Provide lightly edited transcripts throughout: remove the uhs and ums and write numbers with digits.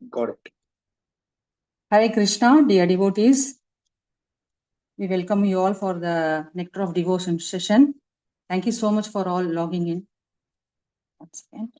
Got it. Hare Krishna, dear devotees. We welcome you all for the Nectar of Devotion session. Thank you so much for all logging in. Once again.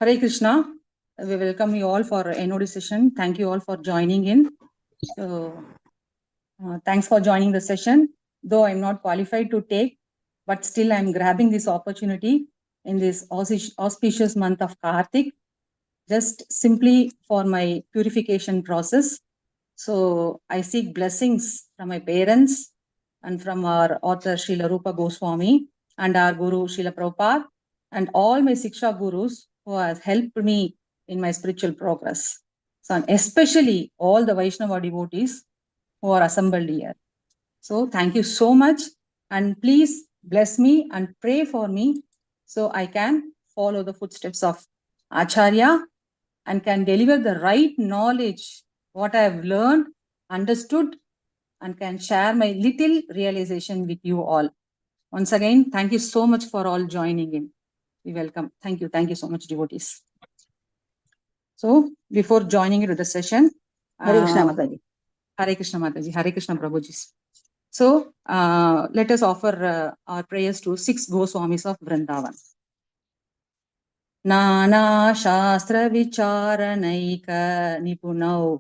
Hare Krishna. We welcome you all for NOD session. Thank you all for joining in. So, thanks for joining the session. Though I'm not qualified to take, but still I'm grabbing this opportunity in this auspicious month of Kartik, just simply for my purification process. So I seek blessings from my parents and from our author Srila Rupa Goswami and our Guru Srila Prabhupada and all my Siksha Gurus who have helped me in my spiritual progress. So, and especially all the Vaishnava devotees who are assembled here. So thank you so much, and please bless me and pray for me so I can follow the footsteps of Acharya and can deliver the right knowledge, what I have learned, understood, and can share my little realization with you all. Once again, thank you so much for all joining in. We welcome. Thank you. Thank you so much, devotees. So before joining into the session, Hare Krishna Mataji. Hare Krishna Mataji, Hare Krishna Prabhuji. So let us offer our prayers to 6 Goswamis of Vrindavan. Nana Shastra Vicharanaika Nipunau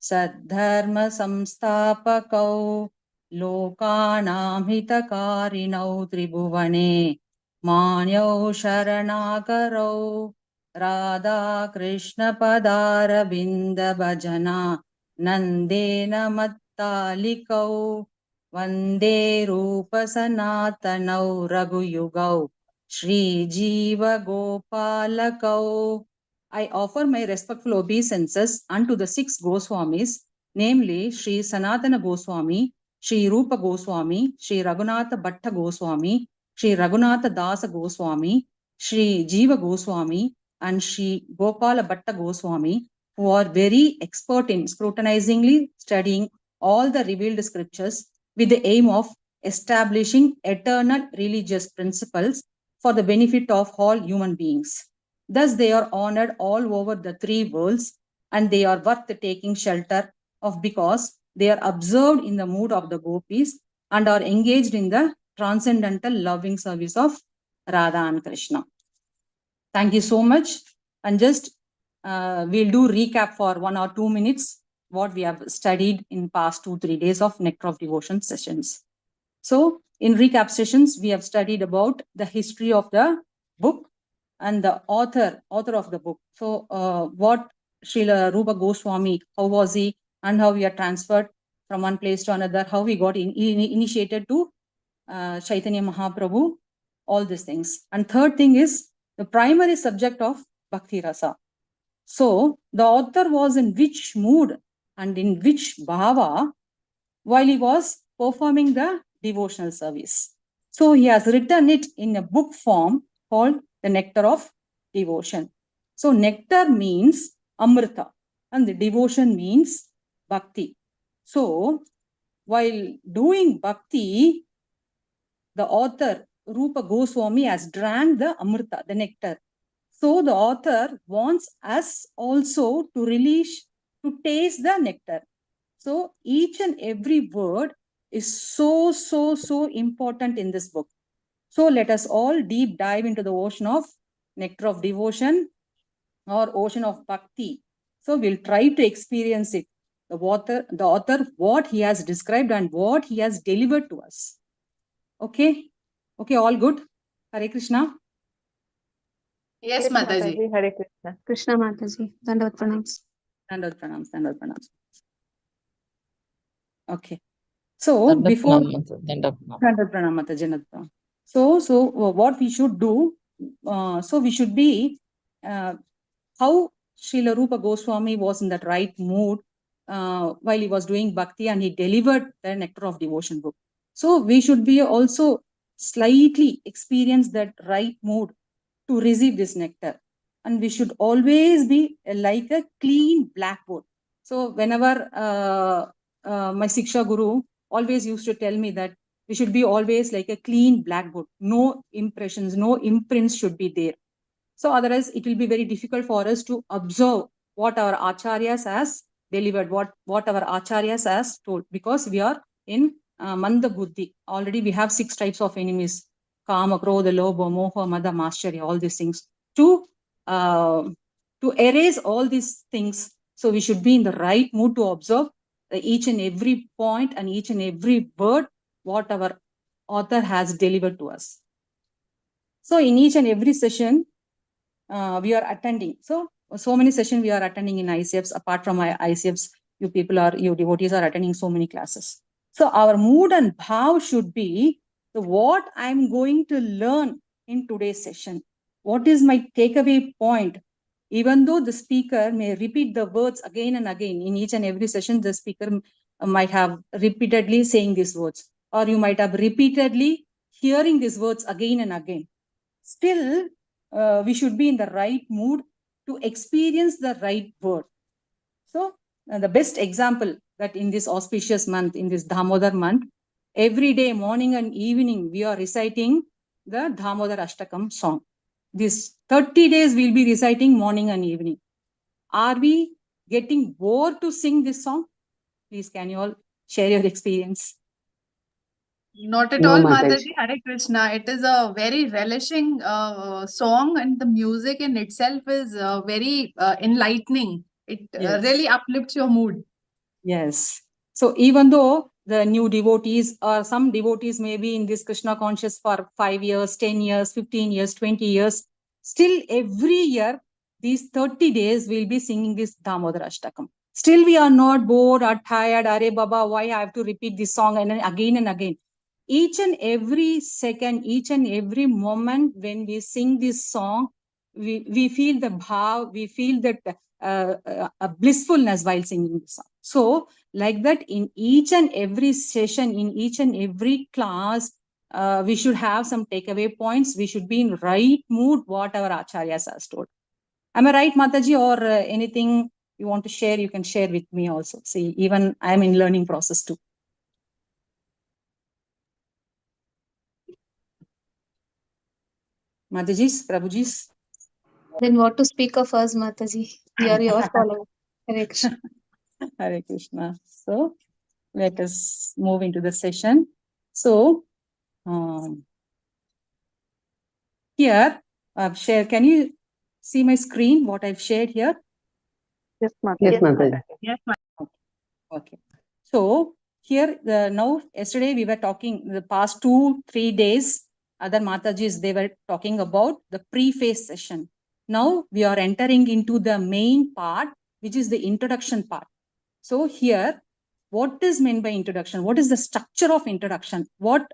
Saddharma Samstapakau Lokanam Hitakarinau Tribhuvane Manyau Sharanakarau Radha Krishna Padara Binda Bhajana Nandena Mattalikau Vande Rupa Sanatanau Raghuyugau Shri Jiva Gopalakau. I offer my respectful obeisances unto the 6 Goswamis, namely Shri Sanatana Goswami, Shri Rupa Goswami, Shri Raghunatha Bhatta Goswami, Shri Raghunatha Dasa Goswami, Shri Jiva Goswami, and Shri Gopala Bhatta Goswami, who are very expert in scrutinizingly studying all the revealed scriptures with the aim of establishing eternal religious principles for the benefit of all human beings. Thus, they are honored all over the 3 worlds, and they are worth taking shelter of because they are observed in the mood of the gopis and are engaged in the transcendental loving service of Radha and Krishna. Thank you so much. And just we'll do recap for 1 or 2 minutes what we have studied in past 2-3 days of Nectar of Devotion sessions. So in recap sessions, we have studied about the history of the book and the author of the book. So what Srila Rupa Goswami, how was he, and how we are transferred from one place to another, how we got initiated to Chaitanya Mahaprabhu, all these things. And third thing is the primary subject of Bhakti Rasa. So the author was in which mood and in which bhava while he was performing the devotional service. So he has written it in a book form called the Nectar of Devotion. So nectar means amrita. and the devotion means bhakti. So, while doing bhakti, the author Rupa Goswami has drank the amrita, the nectar. So the author wants us also to release, to taste the nectar. So each and every word is so important in this book. So let us all deep dive into the ocean of nectar of devotion or ocean of bhakti. So we'll try to experience it. The author, what he has described and what he has delivered to us. Okay? Okay, all good? Hare Krishna. Yes, Mataji. Hare Krishna. Krishna Mataji. Dandavat pranams. Dandavat pranams. Okay. So before Dandavat pranam Mataji. So what we should do, so we should be how Srila Rupa Goswami was in that right mood while he was doing bhakti and he delivered the nectar of devotion book. So we should be also slightly experience that right mood to receive this nectar. And we should always be like a clean blackboard. So whenever my Siksha Guru always used to tell me that we should be always like a clean blackboard. No impressions, no imprints should be there. So otherwise it will be very difficult for us to observe what our acharyas has delivered, what our acharyas has told, because we are in Manda Buddhi. Already we have 6 types of enemies: Kama, Krodha, Lobha, Moha, Mada, Mascharya, all these things. To erase all these things, so we should be in the right mood to observe each and every point and each and every word what our author has delivered to us. So in each and every session, we are attending. So many sessions we are attending in ICFs. Apart from my ICFs, you devotees are attending so many classes. So our mood and bhav should be what I'm going to learn in today's session. What is my takeaway point? Even though the speaker may repeat the words again and again, in each and every session, the speaker might have repeatedly saying these words, or you might have repeatedly hearing these words again and again. Still, we should be in the right mood to experience the right word. So the best example that in this auspicious month, in this Damodar month, every day, morning and evening, we are reciting the Damodar Ashtakam song. This 30 days we'll be reciting morning and evening. Are we getting bored to sing this song? Please, can you all share your experience? Not at all, Mataji. Hare Krishna. It is a very relishing song, and the music in itself is very enlightening. It really uplifts your mood. Yes. So even though the new devotees or some devotees may be in this Krishna conscious for 5 years, 10 years, 15 years, 20 years, still every year, these 30 days we'll be singing this Damodar Ashtakam. Still we are not bored or tired. Are Baba, why I have to repeat this song and again and again? Each and every second, each and every moment when we sing this song, we feel the bhav, we feel that a blissfulness while singing the song. So like that, in each and every session, in each and every class, we should have some takeaway points. We should be in right mood, what our acharyas has told. Am I right, Mataji, or anything you want to share, you can share with me also. See, even I am in learning process too. Matajis, Prabhujis. Then what to speak of us, Mataji? We are your followers. Hare Krishna. Hare Krishna. So let us move into the session. So here I've shared. Can you see my screen? What I've shared here? Yes, Mataji. Yes, Mataji. Okay. So here now yesterday we were talking the past 2-3 days. Other Matajis, they were talking about the preface session. Now we are entering into the main part, which is the introduction part. So here, what is meant by introduction? What is the structure of introduction? What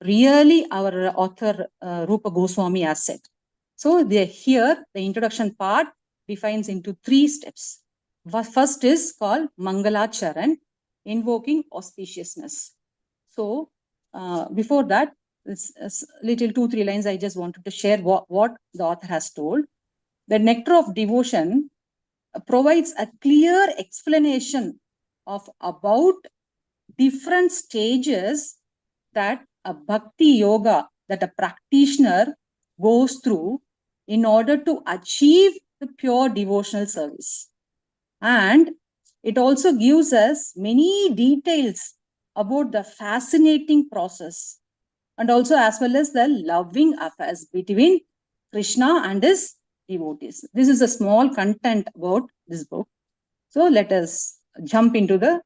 really our author Rupa Goswami has said. So here, the introduction part defines into 3 steps. First is called Mangalacharan, invoking auspiciousness. So before that, little 2-3 lines I just wanted to share what the author has told. The nectar of devotion provides a clear explanation of about different stages that a bhakti yoga, that a practitioner goes through in order to achieve the pure devotional service. And it also gives us many details about the fascinating process, and also as well as the loving affairs between Krishna and his devotees. This is a small content about this book. So let us jump into the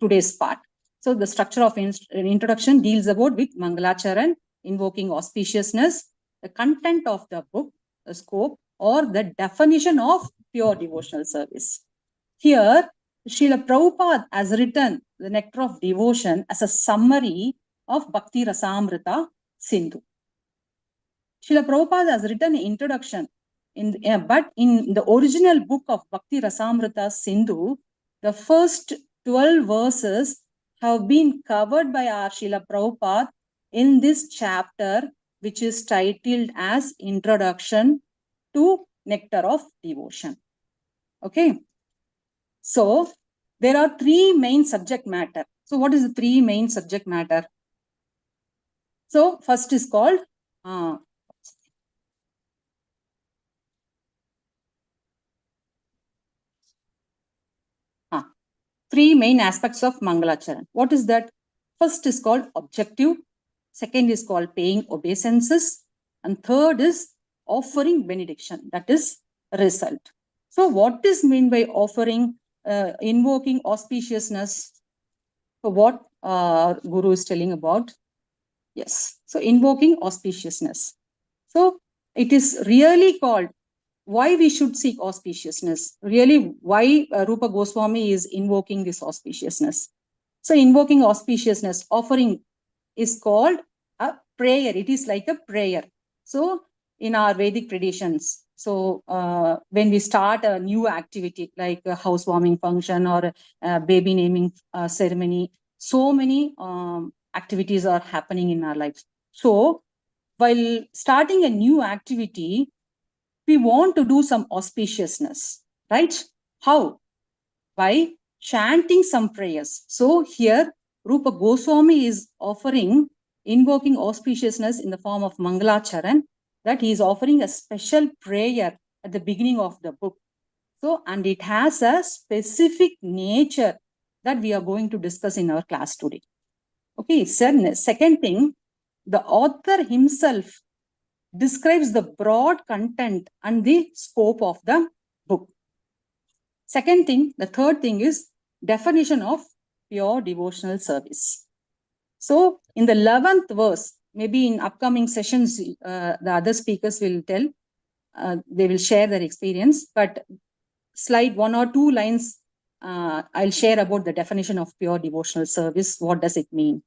today's part. So the structure of introduction deals about with Mangalacharan, invoking auspiciousness, the content of the book, the scope, or the definition of pure devotional service. Here, Srila Prabhupada has written the Nectar of Devotion as a summary of Bhakti Rasamrita Sindhu. Srila Prabhupada has written an introduction, but in the original book of Bhakti Rasamrita Sindhu, the first 12 verses have been covered by our Srila Prabhupada in this chapter, which is titled as Introduction to Nectar of Devotion. Okay. So there are three main subject matter. So what is the three main subject matter? So first is called three main aspects of Mangalacharan. What is that? First is called objective. Second is called paying obeisances. And third is offering benediction. That is result. So what is meant by offering, invoking auspiciousness? So what Guru is telling about? Yes. So invoking auspiciousness. So it is really called why we should seek auspiciousness. Really, why Rupa Goswami is invoking this auspiciousness. So invoking auspiciousness, offering is called a prayer. It is like a prayer. So in our Vedic traditions, so when we start a new activity like a housewarming function or a baby naming ceremony, so many activities are happening in our lives. So while starting a new activity, we want to do some auspiciousness, right? How? By chanting some prayers. So here, Rupa Goswami is offering, invoking auspiciousness in the form of Mangalacharan, that he is offering a special prayer at the beginning of the book. So, and it has a specific nature that we are going to discuss in our class today. Okay, second thing, the author himself describes the broad content and the scope of the book. Second thing, the third thing is definition of pure devotional service. So in the 11th verse, maybe in upcoming sessions, the other speakers will tell, they will share their experience, but slide 1 or 2 lines, I'll share about the definition of pure devotional service. What does it mean?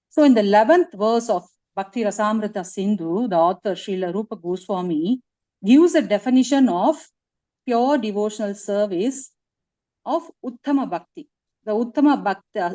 So in the 11th verse of Bhakti Rasamrita Sindhu, the author Srila Rupa Goswami gives a definition of pure devotional service of Uttama Bhakti. The Uttama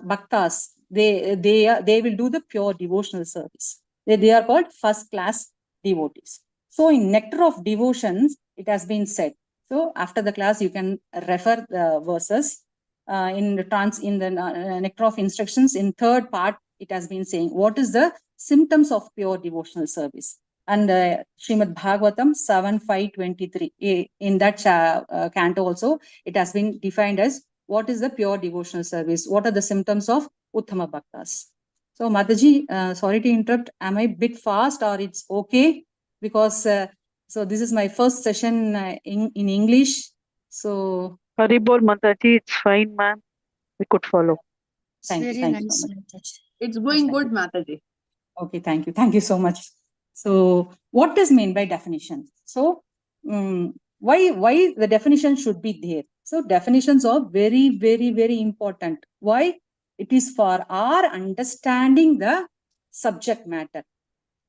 Bhaktas, they will do the pure devotional service. They are called first class devotees. So in Nectar of Devotions, it has been said. So after the class, you can refer the verses. In the Nectar of Instructions, in third part, it has been saying what is the symptoms of pure devotional service. And Srimad Bhagavatam 7.5.23, in that canto also, it has been defined as what is the pure devotional service, what are the symptoms of Uttama Bhaktas. So Mataji, sorry to interrupt, am I a bit fast or it's okay? Because so this is my first session in English. So Haribol Mataji, it's fine, ma'am. We could follow. Thank you. Thank you so much. It's going good, Mataji. Okay, thank you. Thank you so much. So what is meant by definition? So why the definition should be there? So definitions are very, very, very important. Why? It is for our understanding the subject matter.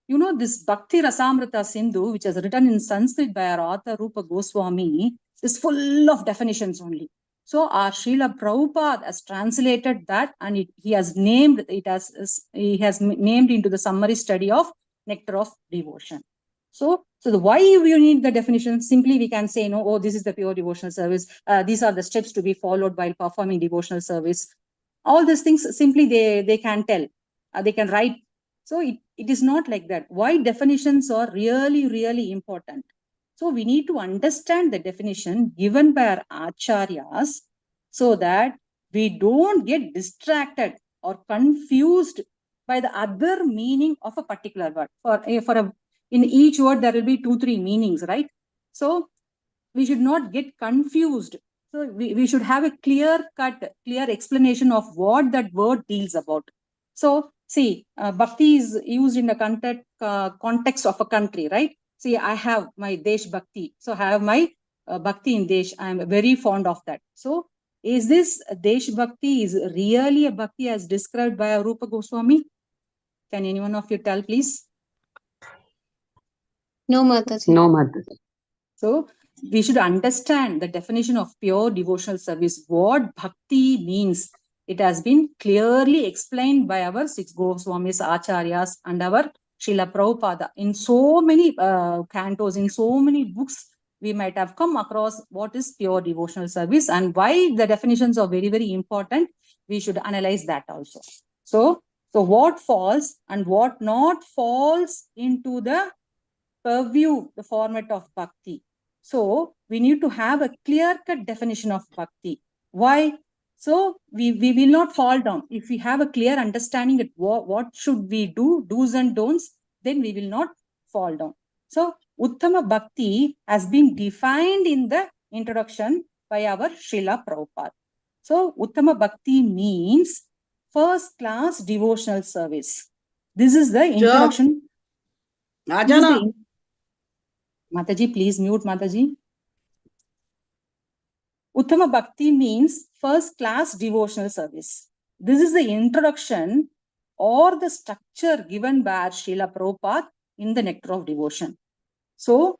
You know, this Bhakti Rasamrita Sindhu, which is written in Sanskrit by our author Rupa Goswami, is full of definitions only. So our Srila Prabhupada has translated that, and he has named it as he has named into the summary study of Nectar of Devotion. So the why you need the definition, simply we can say, no, oh, this is the pure devotional service. These are the steps to be followed while performing devotional service. All these things simply they can tell, they can write. So it is not like that. Why definitions are really, really important. So we need to understand the definition given by our acharyas so that we don't get distracted or confused by the other meaning of a particular word. In each word, there will be 2-3 meanings, right? So we should not get confused. So we should have a clear explanation of what that word deals about. So see, bhakti is used in the context of a country, right? See, I have my Desh Bhakti. So I have my Bhakti in Desh. I am very fond of that. So is this Desh Bhakti is really a Bhakti as described by Rupa Goswami? Can anyone of you tell, please? No, Mataji. No, Mataji. So we should understand the definition of pure devotional service, what bhakti means. It has been clearly explained by our 6 Goswamis, Acharyas, and our Srila Prabhupada. In so many cantos, in so many books, we might have come across what is pure devotional service and why the definitions are very, very important. We should analyze that also. So what falls and what not falls into the purview, the format of bhakti. So we need to have a clear-cut definition of bhakti. Why? So we will not fall down. If we have a clear understanding that what should we do, do's and don'ts, then we will not fall down. So Uttama Bhakti has been defined in the introduction by our Srila Prabhupada. So Uttama Bhakti means first-class devotional service. This is the introduction. Mataji, please mute Mataji. Uttama Bhakti means first-class devotional service. This is the introduction or the structure given by Srila Prabhupada in the Nectar of Devotion. So,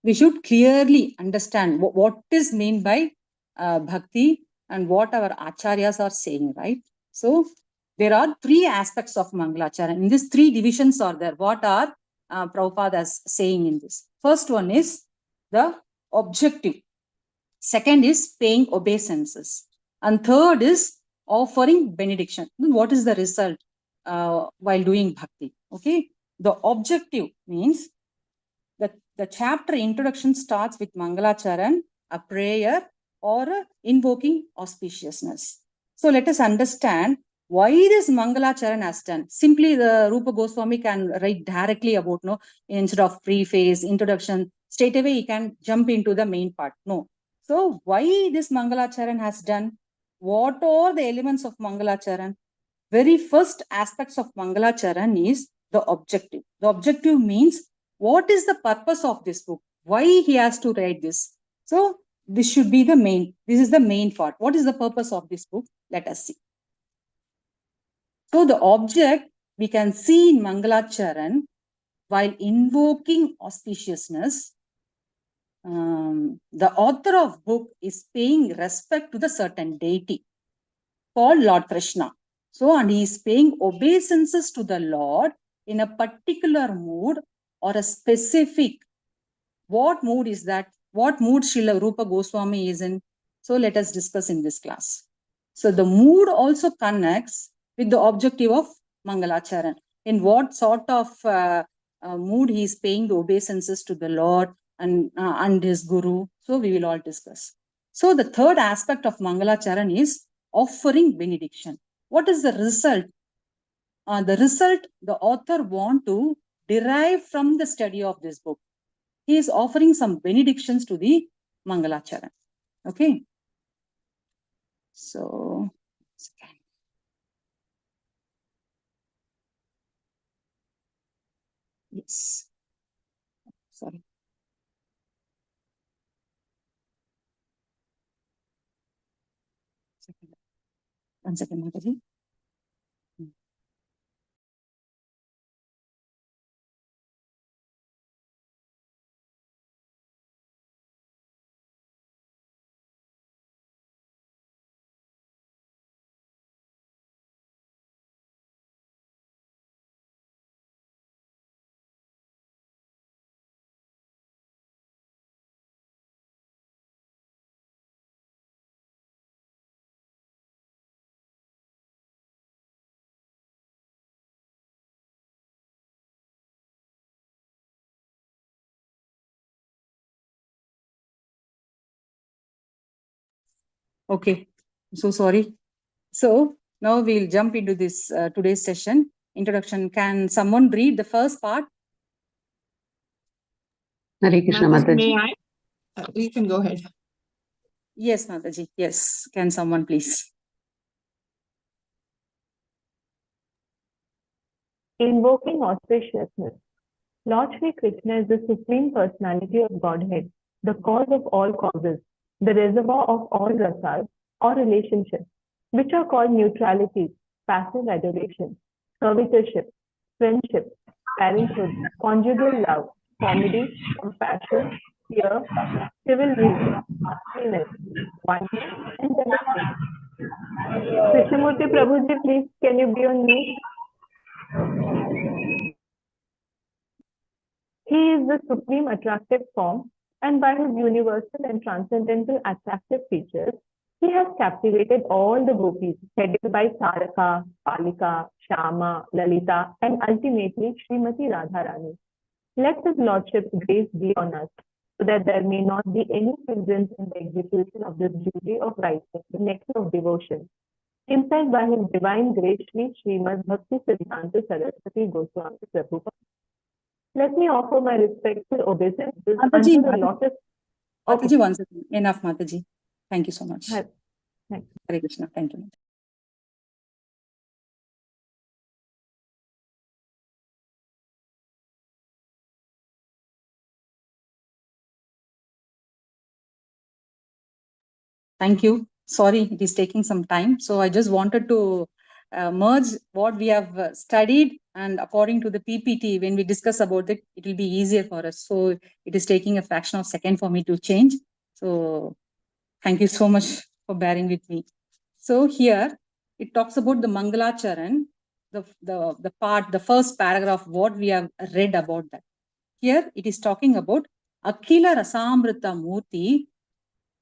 we should clearly understand what is meant by Bhakti and what our Acharyas are saying, right? So, there are 3 aspects of Mangalacharya. In these 3 divisions are there. What are Prabhupada is saying in this? First one is the objective. Second is paying obeisances. And third is offering benediction. What is the result while doing bhakti? Okay. The objective means that the chapter introduction starts with Mangalacharan, a prayer or invoking auspiciousness. So let us understand why this Mangalacharan has done. Simply the Rupa Goswami can write directly about, no, instead of preface, introduction, straight away he can jump into the main part. No. So why this Mangalacharan has done? What are the elements of Mangalacharan? Very first aspects of Mangalacharan is the objective. The objective means what is the purpose of this book? Why he has to write this? So this should be the main. This is the main part. What is the purpose of this book? Let us see. So the object we can see in Mangalacharan while invoking auspiciousness. The author of book is paying respect to the certain deity called Lord Krishna. So, and he is paying obeisances to the Lord in a particular mood or a specific. What mood is that? What mood Srila Rupa Goswami is in? So, let us discuss in this class. So, the mood also connects with the objective of Mangalacharan. In what sort of mood he is paying the obeisances to the Lord and his Guru. So, we will all discuss. So, the third aspect of Mangalacharan is offering benediction. What is the result? The result the author want to derive from the study of this book. He is offering some benedictions to the Mangalacharan. Okay. So, yes. Sorry. One second, Mataji. Okay, so sorry. So now we'll jump into this today's session. Introduction. Can someone read the first part? Hare Krishna, Mataji. May I? You can go ahead. Yes, Mataji. Yes. Can someone please? Invoking auspiciousness. Lord Sri Krishna is the Supreme Personality of Godhead, the cause of all causes, the reservoir of all rasas or relationships, which are called neutrality, passive adoration, servitorship, friendship, parenthood, conjugal love, comedy, compassion, fear, chivalry, happiness, oneness, and devotion. Krishnamurti Prabhuji, please, can you be on mute? He is the supreme attractive form, and by his universal and transcendental attractive features, he has captivated all the gopis, headed by Taraka, Palika, Shama, Lalita, and ultimately Srimati Radharani. Let his lordship's grace be on us, so that there may not be any hindrance in the execution of this duty of writing the nectar of devotion, implied by his divine grace, Srimad Bhakti Siddhanta Saraswati Goswami Prabhupada. Let me offer my respectful obeisances unto the lotus. Mataji, one second. Enough, Mataji. Thank you so much. Hare Krishna. Thank you. Thank you. Sorry, it is taking some time. So I just wanted to merge what we have studied, and according to the PPT, when we discuss about it, it will be easier for us. So it is taking a fraction of a second for me to change. So thank you so much for bearing with me. So here it talks about the Mangalacharan, the first paragraph, what we have read about that. Here it is talking about Akila Rasamrita Murti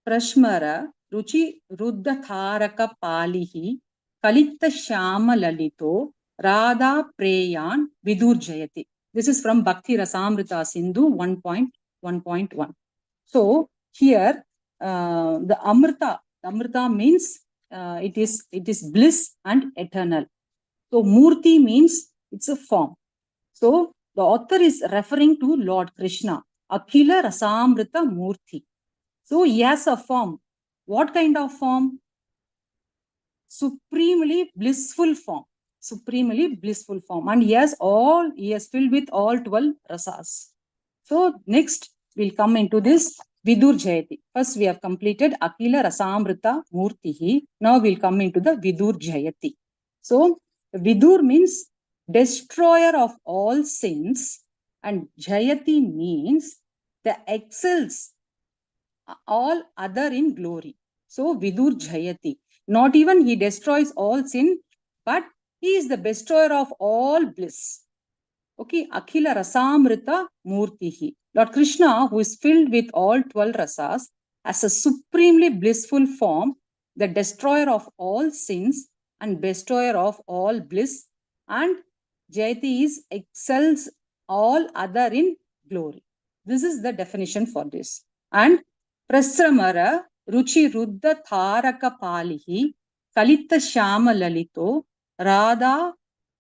Prashmara Ruchi Ruddha Tharaka Palihi Kalita Shama Lalito Radha Preyan Vidur Jayati. This is from Bhakti Rasamrita Sindhu 1.1.1. So here the Amrita means it is bliss and eternal. So Murti means it's a form. So the author is referring to Lord Krishna, Akhila Rasamrita Murti. So he has a form. What kind of form? Supremely blissful form. Supremely blissful form. And he has filled with all 12 rasas. So next we'll come into this Vidur Jayati. First we have completed Akila Rasamrita Murtihi. Now we'll come into the Vidur Jayati. So Vidur means destroyer of all sins, and Jayati means the excels all other in glory. So Vidur Jayati. Not even he destroys all sin, but he is the bestower of all bliss. Okay, Akhila Rasamrita Murtihi. Lord Krishna, who is filled with all 12 rasas, as a supremely blissful form, the destroyer of all sins and bestower of all bliss, and Jayati is excels all other in glory. This is the definition for this. And Prasramara Ruchi Ruddha Tharaka Palihi Kalita Shama Lalito Radha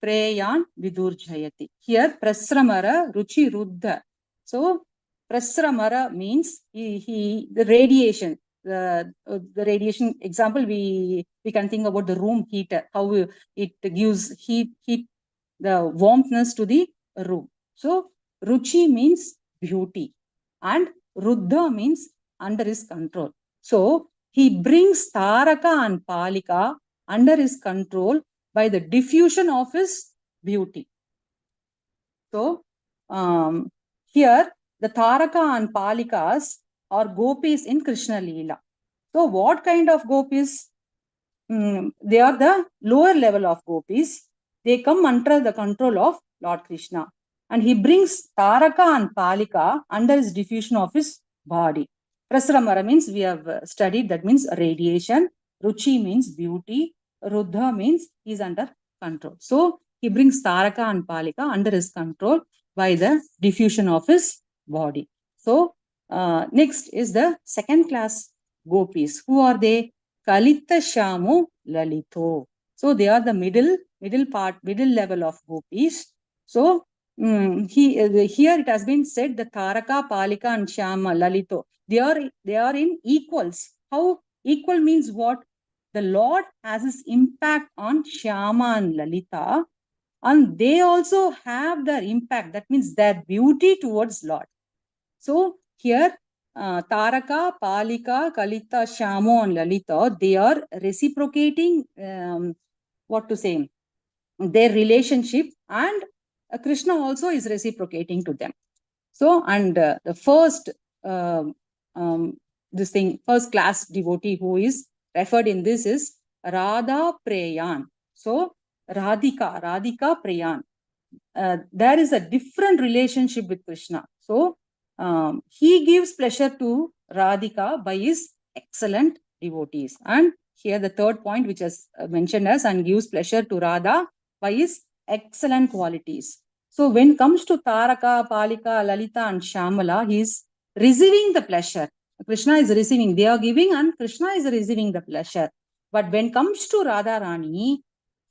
Preyan Vidur Jayati. Here Prasramara Ruchi Ruddha. So Prasramara means the radiation. The radiation example, we can think about the room heater, how it gives heat, the warmthness to the room. So Ruchi means beauty, and Ruddha means under his control. So he brings Taraka and Palika under his control by the diffusion of his beauty. So here the Taraka and Palikas are gopis in Krishna Leela. So what kind of gopis? They are the lower level of gopis. They come under the control of Lord Krishna. And he brings Taraka and Palika under his diffusion of his body. Prasramara means we have studied, that means radiation. Ruchi means beauty. Ruddha means he is under control. So he brings Taraka and Palika under his control by the diffusion of his body. So next is the second class gopis. Who are they? Kalita Shamo Lalito. So they are the middle level of gopis. So here it has been said the Taraka, Palika and Shyama, Lalito. They are in equals. How equal means what? The Lord has his impact on Shyama and Lalita, and they also have their impact. That means their beauty towards Lord. So here Taraka, Palika, Kalita, Shyamo and Lalita, they are reciprocating what to say, their relationship, and Krishna also is reciprocating to them. So, and the first first class devotee who is referred in this is Radha Preyan. So Radhika Preyan. There is a different relationship with Krishna. So he gives pleasure to Radhika by his excellent devotees. And here the third point which is mentioned as, and gives pleasure to Radha by his excellent qualities. So when it comes to Taraka, Palika, Lalita and Shyamala, he is receiving the pleasure. Krishna is receiving, they are giving and Krishna is receiving the pleasure. But when it comes to Radharani,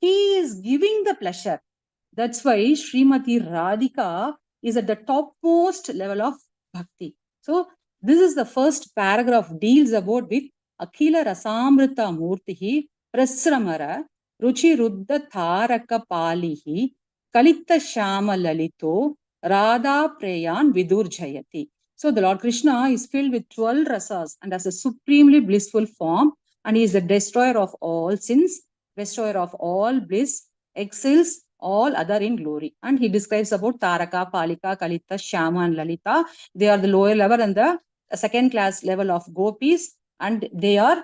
he is giving the pleasure. That's why Srimati Radhika is at the topmost level of bhakti. So this is the first paragraph, deals about with Akhila Rasamrita Murtihi Prasramara Ruchi Ruddha Tharaka Palihi Kalita Shama Lalito Radha Preyan Vidur Jayati. So the Lord Krishna is filled with 12 rasas and has a supremely blissful form, and he is the destroyer of all sins, destroyer of all bliss, excels all other in glory. And he describes about Taraka, Palika, Kalita, Shyama and Lalita. They are the lower level and the second class level of gopis, and they are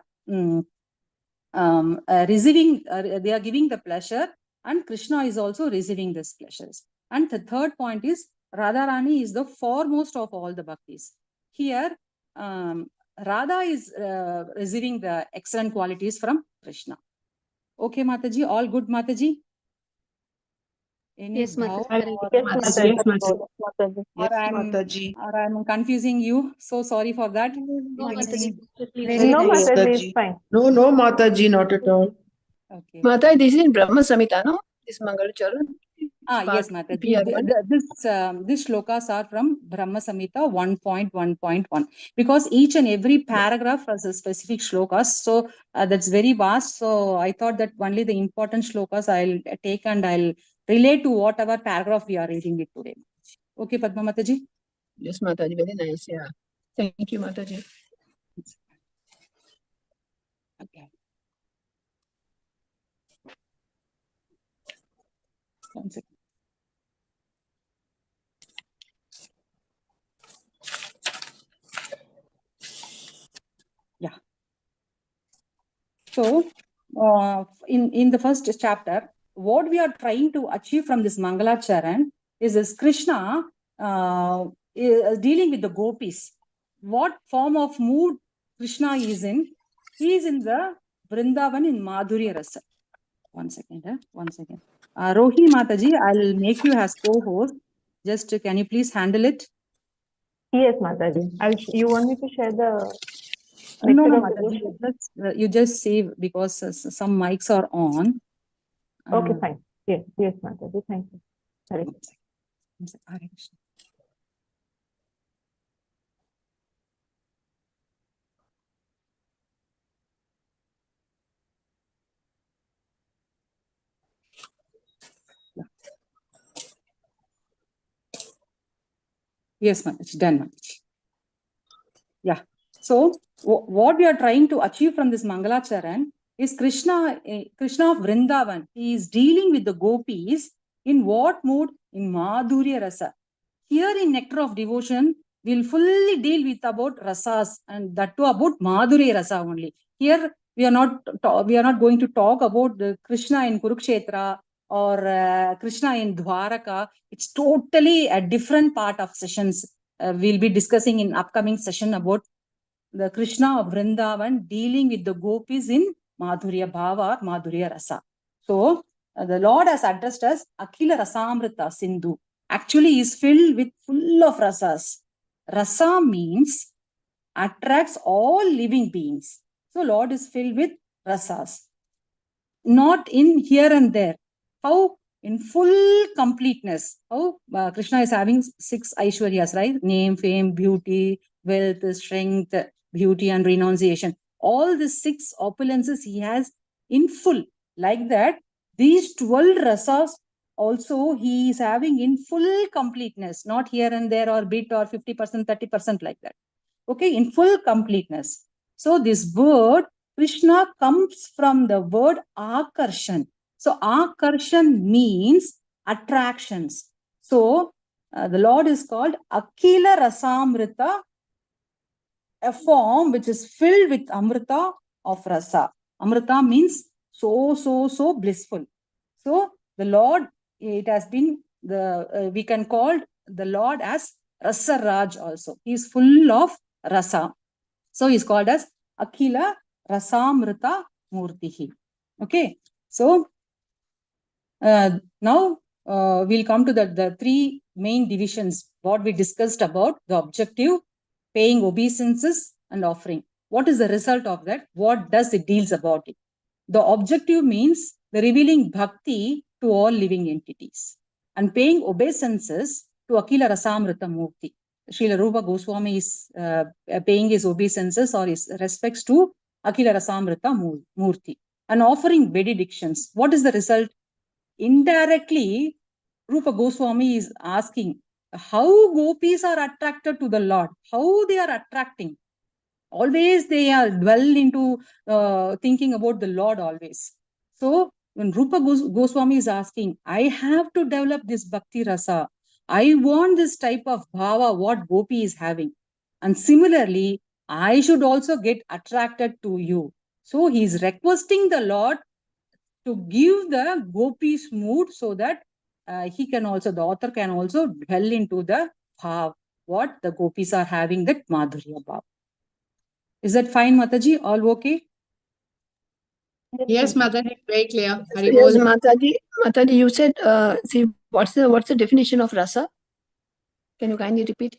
receiving, they are giving the pleasure, and Krishna is also receiving these pleasures. And the third point is Radharani is the foremost of all the bhaktis. Here Radha is receiving the excellent qualities from Krishna. Okay, Mataji, all good, Mataji? Any Yes, doubt? Mataji. Yes, Mataji. Or I'm confusing you. So sorry for that. No, Anything? Mataji. No, Mataji, it's fine. No, Mataji, not at all. Okay. Mataji, this is in Brahma Samhita, no? This Mangalacharan. Yes, Mataji. These shlokas are from Brahma Samhita 1.1.1, because each and every paragraph has a specific shlokas. So that's very vast. So I thought that only the important shlokas I'll take and I'll relate to whatever paragraph we are reading it today. Okay, Padma Mataji? Yes, Mataji, very nice. Yeah. Thank you, Mataji. Okay. One second. Yeah. So, in the first chapter, what we are trying to achieve from this Mangalacharan is this Krishna is dealing with the gopis. What form of mood Krishna is in? He is in the Vrindavan in Madhurya Rasa. One second. Rohi Mataji, I'll make you as co-host. Just can you please handle it? Yes, Mataji. You want me to share the No, method of Mataji. devotion? You just save, because some mics are on. Okay, fine. Yes, Mataji. Thank you. Sorry. Hare Krishna. Yes, Mataji. Done, Mataji. Yeah. So what we are trying to achieve from this Mangalacharan is Krishna of Vrindavan. He is dealing with the gopis in what mood? In Madhurya Rasa. Here in Nectar of Devotion, we'll fully deal with about rasas, and that too about Madhurya Rasa only. Here we are not going to talk about the Krishna in Kurukshetra or Krishna in Dwaraka. It's totally a different part of sessions. We'll be discussing in upcoming session about the Krishna of Vrindavan dealing with the gopis in Madhurya Bhava or Madhurya Rasa. So the Lord has addressed us Akhila Rasamrita Sindhu. Actually is filled with full of rasas. Rasa means attracts all living beings. So Lord is filled with rasas. Not in here and there. How? In full completeness. How Krishna is having 6 Aishwaryas, right? Name, fame, beauty, wealth, strength, beauty, and renunciation. All the 6 opulences he has in full. Like that, these 12 rasas also he is having in full completeness, not here and there or bit or 50%, 30% like that. Okay, in full completeness. So this word Krishna comes from the word akarshan. So akarshan means attractions. So the Lord is called Akila Rasamrita, a form which is filled with Amrita of Rasa. Amrita means so blissful. So the Lord, it has been we can call the Lord as Rasa Raj also. He is full of Rasa. So he is called as Akila Rasamrita Murtihi. Okay. So now we'll come to the 3 main divisions, what we discussed about the objective, paying obeisances, and offering. What is the result of that? What does it deals about it? The objective means the revealing bhakti to all living entities, and paying obeisances to Akila Rasamrita Murti. Srila Rupa Goswami is paying his obeisances or his respects to Akila Rasamrita Murti, and offering benedictions. What is the result? Indirectly, Rupa Goswami is asking how gopis are attracted to the Lord, how they are attracting. Always they are dwell into thinking about the Lord always. So when Rupa Goswami is asking, I have to develop this bhakti rasa. I want this type of bhava, what gopi is having. And similarly, I should also get attracted to you. So he is requesting the Lord to give the gopis mood so that he can also, the author can also dwell into the bhav, what the gopis are having, that madhurya bhav. Is that fine, Mataji? All okay? Yes, Mataji, very clear. Yes, Mataji. Mataji, you said, see, what's the definition of rasa? Can you kindly repeat?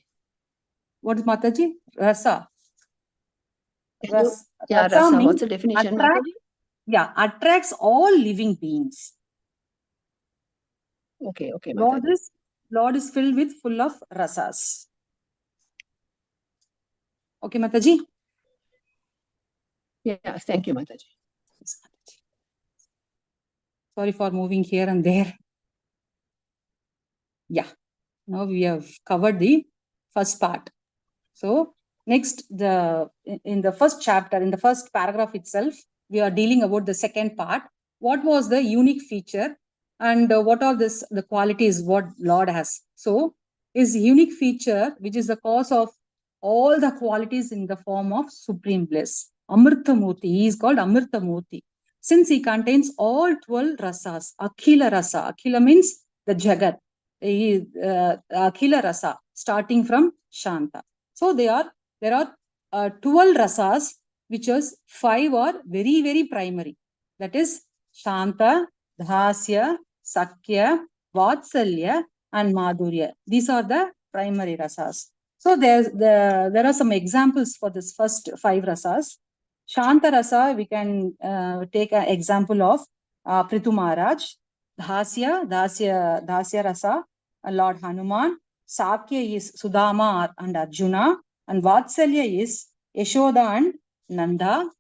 What is Mataji? Rasa. Rasa Means what's the definition, Mataji? Yeah, attracts all living beings. Okay, Mataji. Lord is filled with full of rasas. Okay, Mataji? Yes, thank you, Mataji. Sorry for moving here and there. Yeah, now we have covered the first part. So next, in the first chapter, in the first paragraph itself, we are dealing about the second part. What was the unique feature and what are the qualities what Lord has? So his unique feature, which is the cause of all the qualities in the form of supreme bliss. Amritamurti, he is called Amritamurti. Since he contains all 12 rasas, Akhila rasa. Akhila means the Jagat. Akhila rasa, starting from Shanta. So there are 12 rasas, which is 5 are very, very primary. That is Shanta, Dhasya, Sakya, Vatsalya, and Madhurya. These are the primary rasas. So there are some examples for this first 5 rasas. Shanta rasa, we can take an example of Prithu Maharaj. Dhasya rasa, Lord Hanuman. Sakya is Sudama and Arjuna, and Vatsalya is Yashoda and Nanda,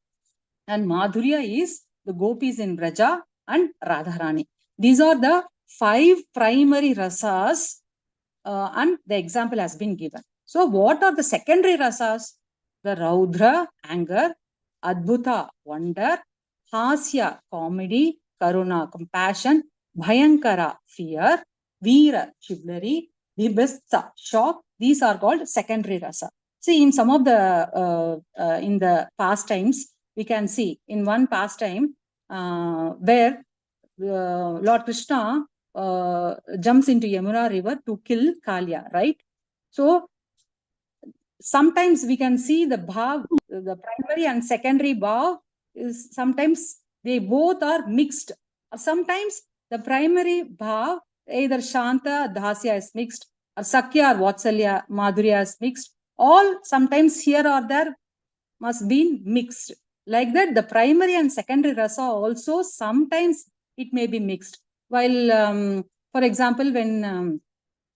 and Madhurya is the gopis in Braja and Radharani. These are the 5 primary rasas, and the example has been given. So what are the secondary rasas? The Raudra, anger, Adbhuta, wonder, Hasya, comedy, Karuna, compassion, Bhayankara, fear, Veera, chivalry, Vibhasa, shock. These are called secondary rasa. See, in some of the in the pastimes, we can see in one pastime where Lord Krishna jumps into Yamuna river to kill Kalya, right? So sometimes we can see the bhav, the primary and secondary bhav is sometimes they both are mixed. Sometimes the primary bhav, either Shanta, Dhasya is mixed, or Sakya or Vatsalya, Madhurya is mixed. All sometimes here or there must be mixed. like that, the primary and secondary rasa also sometimes it may be mixed. While, for example, when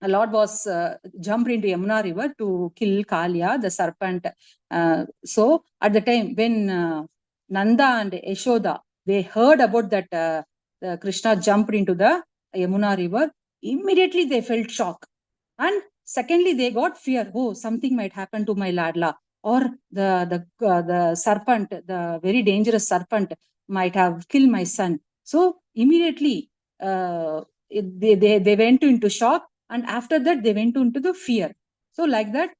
the Lord was jumped into Yamuna river to kill Kalia, the serpent. So at the time when Nanda and Yashoda, they heard about that Krishna jumped into the Yamuna river, immediately they felt shock. And secondly, they got fear. Oh, something might happen to my Ladla. Or the serpent, the very dangerous serpent might have killed my son. So immediately they went into shock. And after that, they went into the fear. So like that,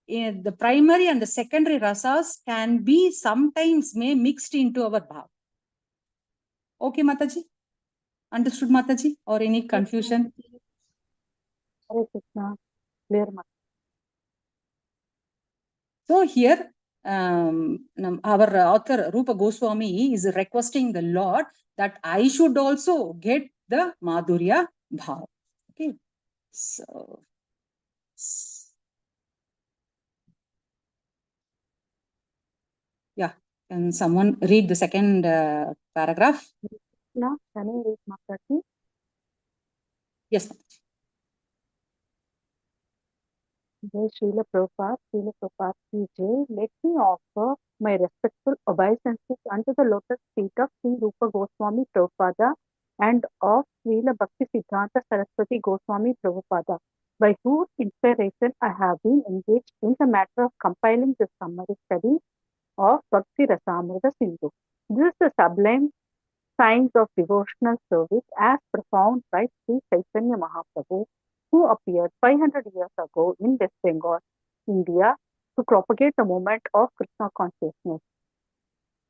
the primary and the secondary rasas can be sometimes may mixed into our bhav. Okay, Mataji? Understood, Mataji? Or any confusion? Hare Krishna. Clear, Mataji. So here, our author Rupa Goswami is requesting the Lord that I should also get the Madhurya Bhav. Okay, so yeah, can someone read the second paragraph? Now, can I read, Mataji? Yes. Jai Srila Prabhupada ki Jai. Let me offer my respectful obeisances unto the lotus feet of Sri Rupa Goswami Prabhupada and of Srila Bhakti Siddhanta Saraswati Goswami Prabhupada, by whose inspiration I have been engaged in the matter of compiling the summary study of Bhakti Rasamrita Sindhu. This is the sublime signs of devotional service as performed by Sri Chaitanya Mahaprabhu, who appeared 500 years ago in West Bengal, India, to propagate the movement of Krishna consciousness.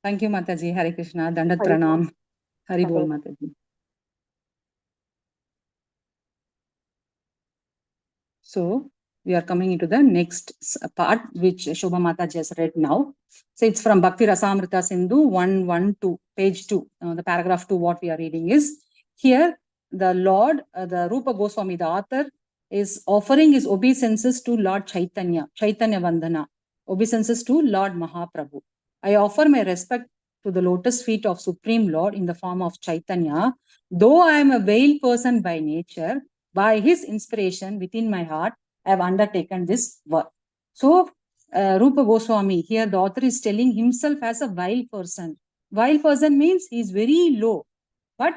Thank you, Mataji. Hare Krishna. Dandat Hare Pranam. Hari Hare. Bol, Mataji. So we are coming into the next part, which Shobha Mataji has read now. So it's from Bhakti Rasamrita Sindhu 112, page 2. The paragraph 2, what we are reading is, here the Lord, the Rupa Goswami, the author, is offering his obeisances to Lord Chaitanya Vandana, obeisances to Lord Mahaprabhu. I offer my respect to the lotus feet of Supreme Lord in the form of Chaitanya. Though I am a veiled person by nature, by his inspiration within my heart, I have undertaken this work. So, Rupa Goswami, here the author is telling himself as a vile person. Vile person means he is very low. But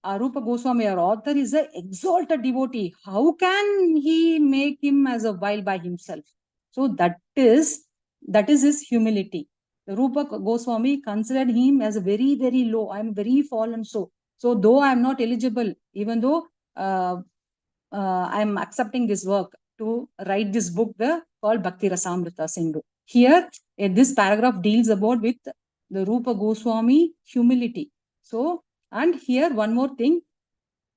Rupa Goswami, our author, is an exalted devotee. How can he make him as a vile by himself? So that is his humility. The Rupa Goswami considered him as a very, very low. I am very fallen. So though I am not eligible, even though I am accepting this work to write this book, called Bhakti Rasamrita Sindhu. Here, this paragraph deals about with the Rupa Goswami humility. So, and here one more thing,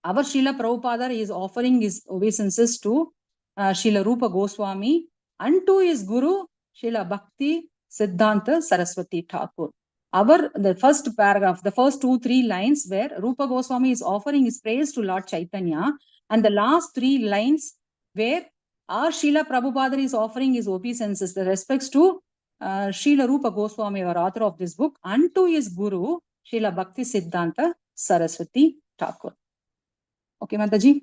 our Srila Prabhupada is offering his obeisances to Srila Rupa Goswami and to his Guru, Srila Bhakti Siddhanta Saraswati Thakur. The first paragraph, the first 2-3 lines where Rupa Goswami is offering his praise to Lord Chaitanya, and the last 3 lines where our Srila Prabhupada is offering his obeisances, the respects to Srila Rupa Goswami, our author of this book, and to his Guru, Srila Bhakti Siddhanta Saraswati Thakur. Okay, Mataji?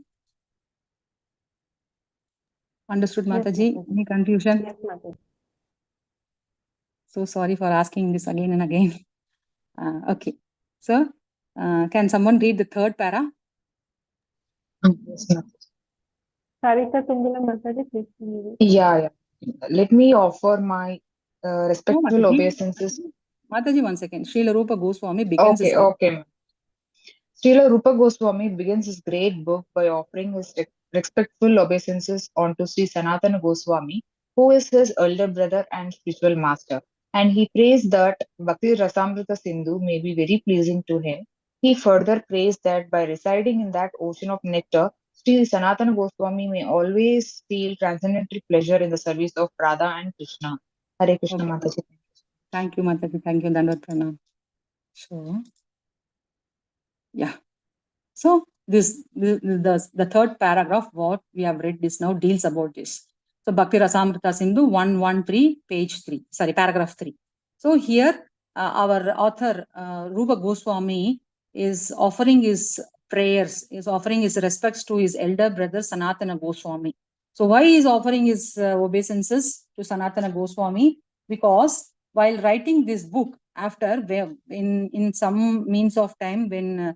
Understood, Mataji? Yes, Any confusion? Yes, Mataji. So sorry for asking this again and again. Okay. So, can someone read the third para? Yes, Mataji. Sarita Tumbula Mataji, please read it. Yeah. Let me offer my No, respectful Mataji. obeisances. Mataji, 1 second. Srila Rupa Goswami begins his Okay. Srila Rupa Goswami begins his great book by offering his respectful obeisances onto Sri Sanatana Goswami, who is his elder brother and spiritual master. And he prays that Bhakti Rasamrita Sindhu may be very pleasing to him. He further prays that by residing in that ocean of nectar, Sri Sanatana Goswami may always feel transcendental pleasure in the service of Radha and Krishna. Hare Krishna, Okay. Mataji. Thank you, Mataji. Thank you, Dandat Pranam. So, yeah. So, the third paragraph, what we have read this now, deals about this. So, Bhakti Rasamrita Sindhu 113, page 3. Sorry, paragraph 3. So, here our author, Rupa Goswami, is offering his prayers, is offering his respects to his elder brother, Sanatana Goswami. So why he is offering his obeisances to Sanatana Goswami? Because while writing this book, after in some means of time, when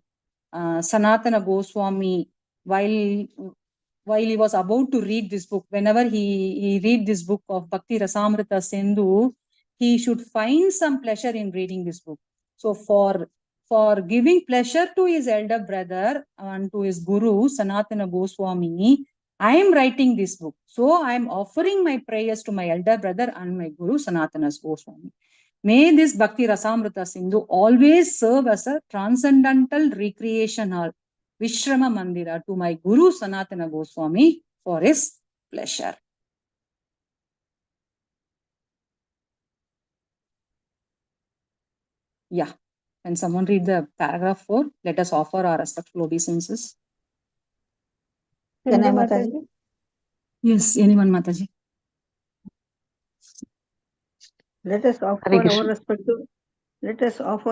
Sanatana Goswami, while he was about to read this book, whenever he read this book of Bhakti Rasamrita Sindhu, he should find some pleasure in reading this book. So for giving pleasure to his elder brother and to his guru, Sanatana Goswami, I am writing this book. So I am offering my prayers to my elder brother and my guru, Sanatana Goswami. May this Bhakti Rasamrita Sindhu always serve as a transcendental recreation hall, Vishrama Mandira, to my Guru Sanatana Goswami for his pleasure. Yeah. Can someone read the paragraph 4? Let us offer our respectful obeisances. Sindhu Mataji? Yes, anyone, Mataji. Let us offer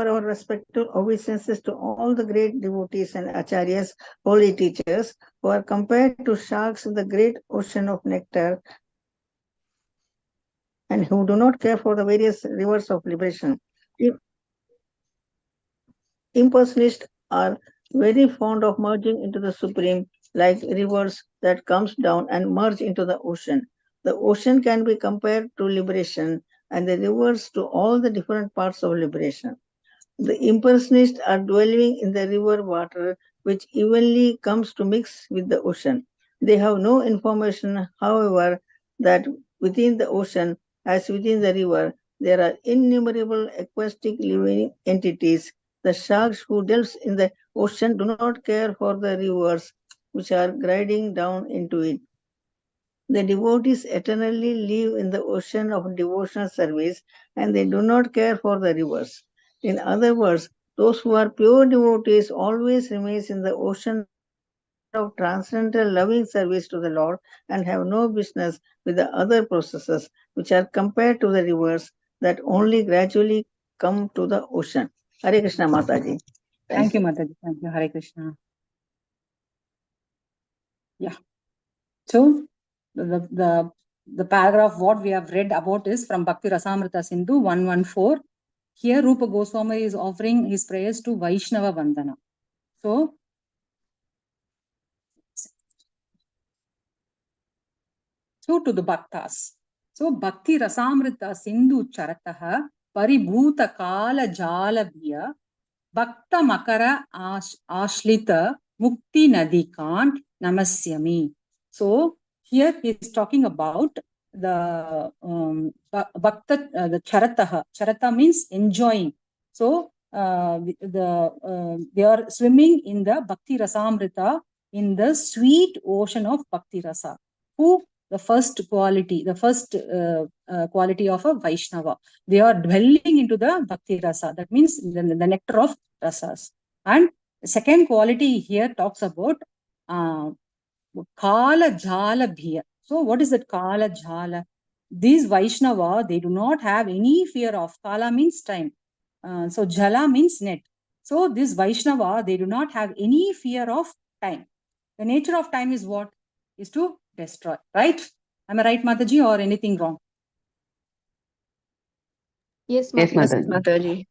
our respectful obeisances to all the great devotees and acharyas, holy teachers, who are compared to sharks in the great ocean of nectar and who do not care for the various rivers of liberation. Impersonalists are very fond of merging into the supreme, like rivers that comes down and merge into the ocean. The ocean can be compared to liberation and the rivers to all the different parts of liberation. The impersonalists are dwelling in the river water, which evenly comes to mix with the ocean. They have no information, however, that within the ocean, as within the river, there are innumerable aquatic living entities. The sharks who dwell in the ocean do not care for the rivers which are gliding down into it. The devotees eternally live in the ocean of devotional service and they do not care for the rivers. In other words, those who are pure devotees always remain in the ocean of transcendental loving service to the Lord and have no business with the other processes which are compared to the rivers that only gradually come to the ocean. Hare Krishna Mataji. Thank you, Mataji. Thank you. Hare Krishna. Yeah. So the paragraph what we have read about is from Bhakti Rasamrita Sindhu 114. Here Rupa Goswami is offering his prayers to Vaishnava Vandana. So to the Bhaktas. So Bhakti Rasamrita Sindhu Charataha Paribhuta Kala Jalabhya Bhakta Makara Ashlita Mukti Nadikant Namasyami. So here he is talking about the Bhakta, the Charataha. Charata means enjoying. So they are swimming in the Bhakti Rasamrita, in the sweet ocean of Bhakti Rasa. Who? The first quality of a Vaishnava. They are dwelling into the Bhakti Rasa. That means the nectar of rasas. And the second quality here talks about Kala Jala Bhiya. So what is that Kala Jala? These Vaishnava, they do not have any fear of. Kala means time. So Jala means net. So this Vaishnava, they do not have any fear of time. The nature of time is what? Is to destroy, right? Am I right, Mataji, or anything wrong? Yes, Yes, Mataji. Mataji.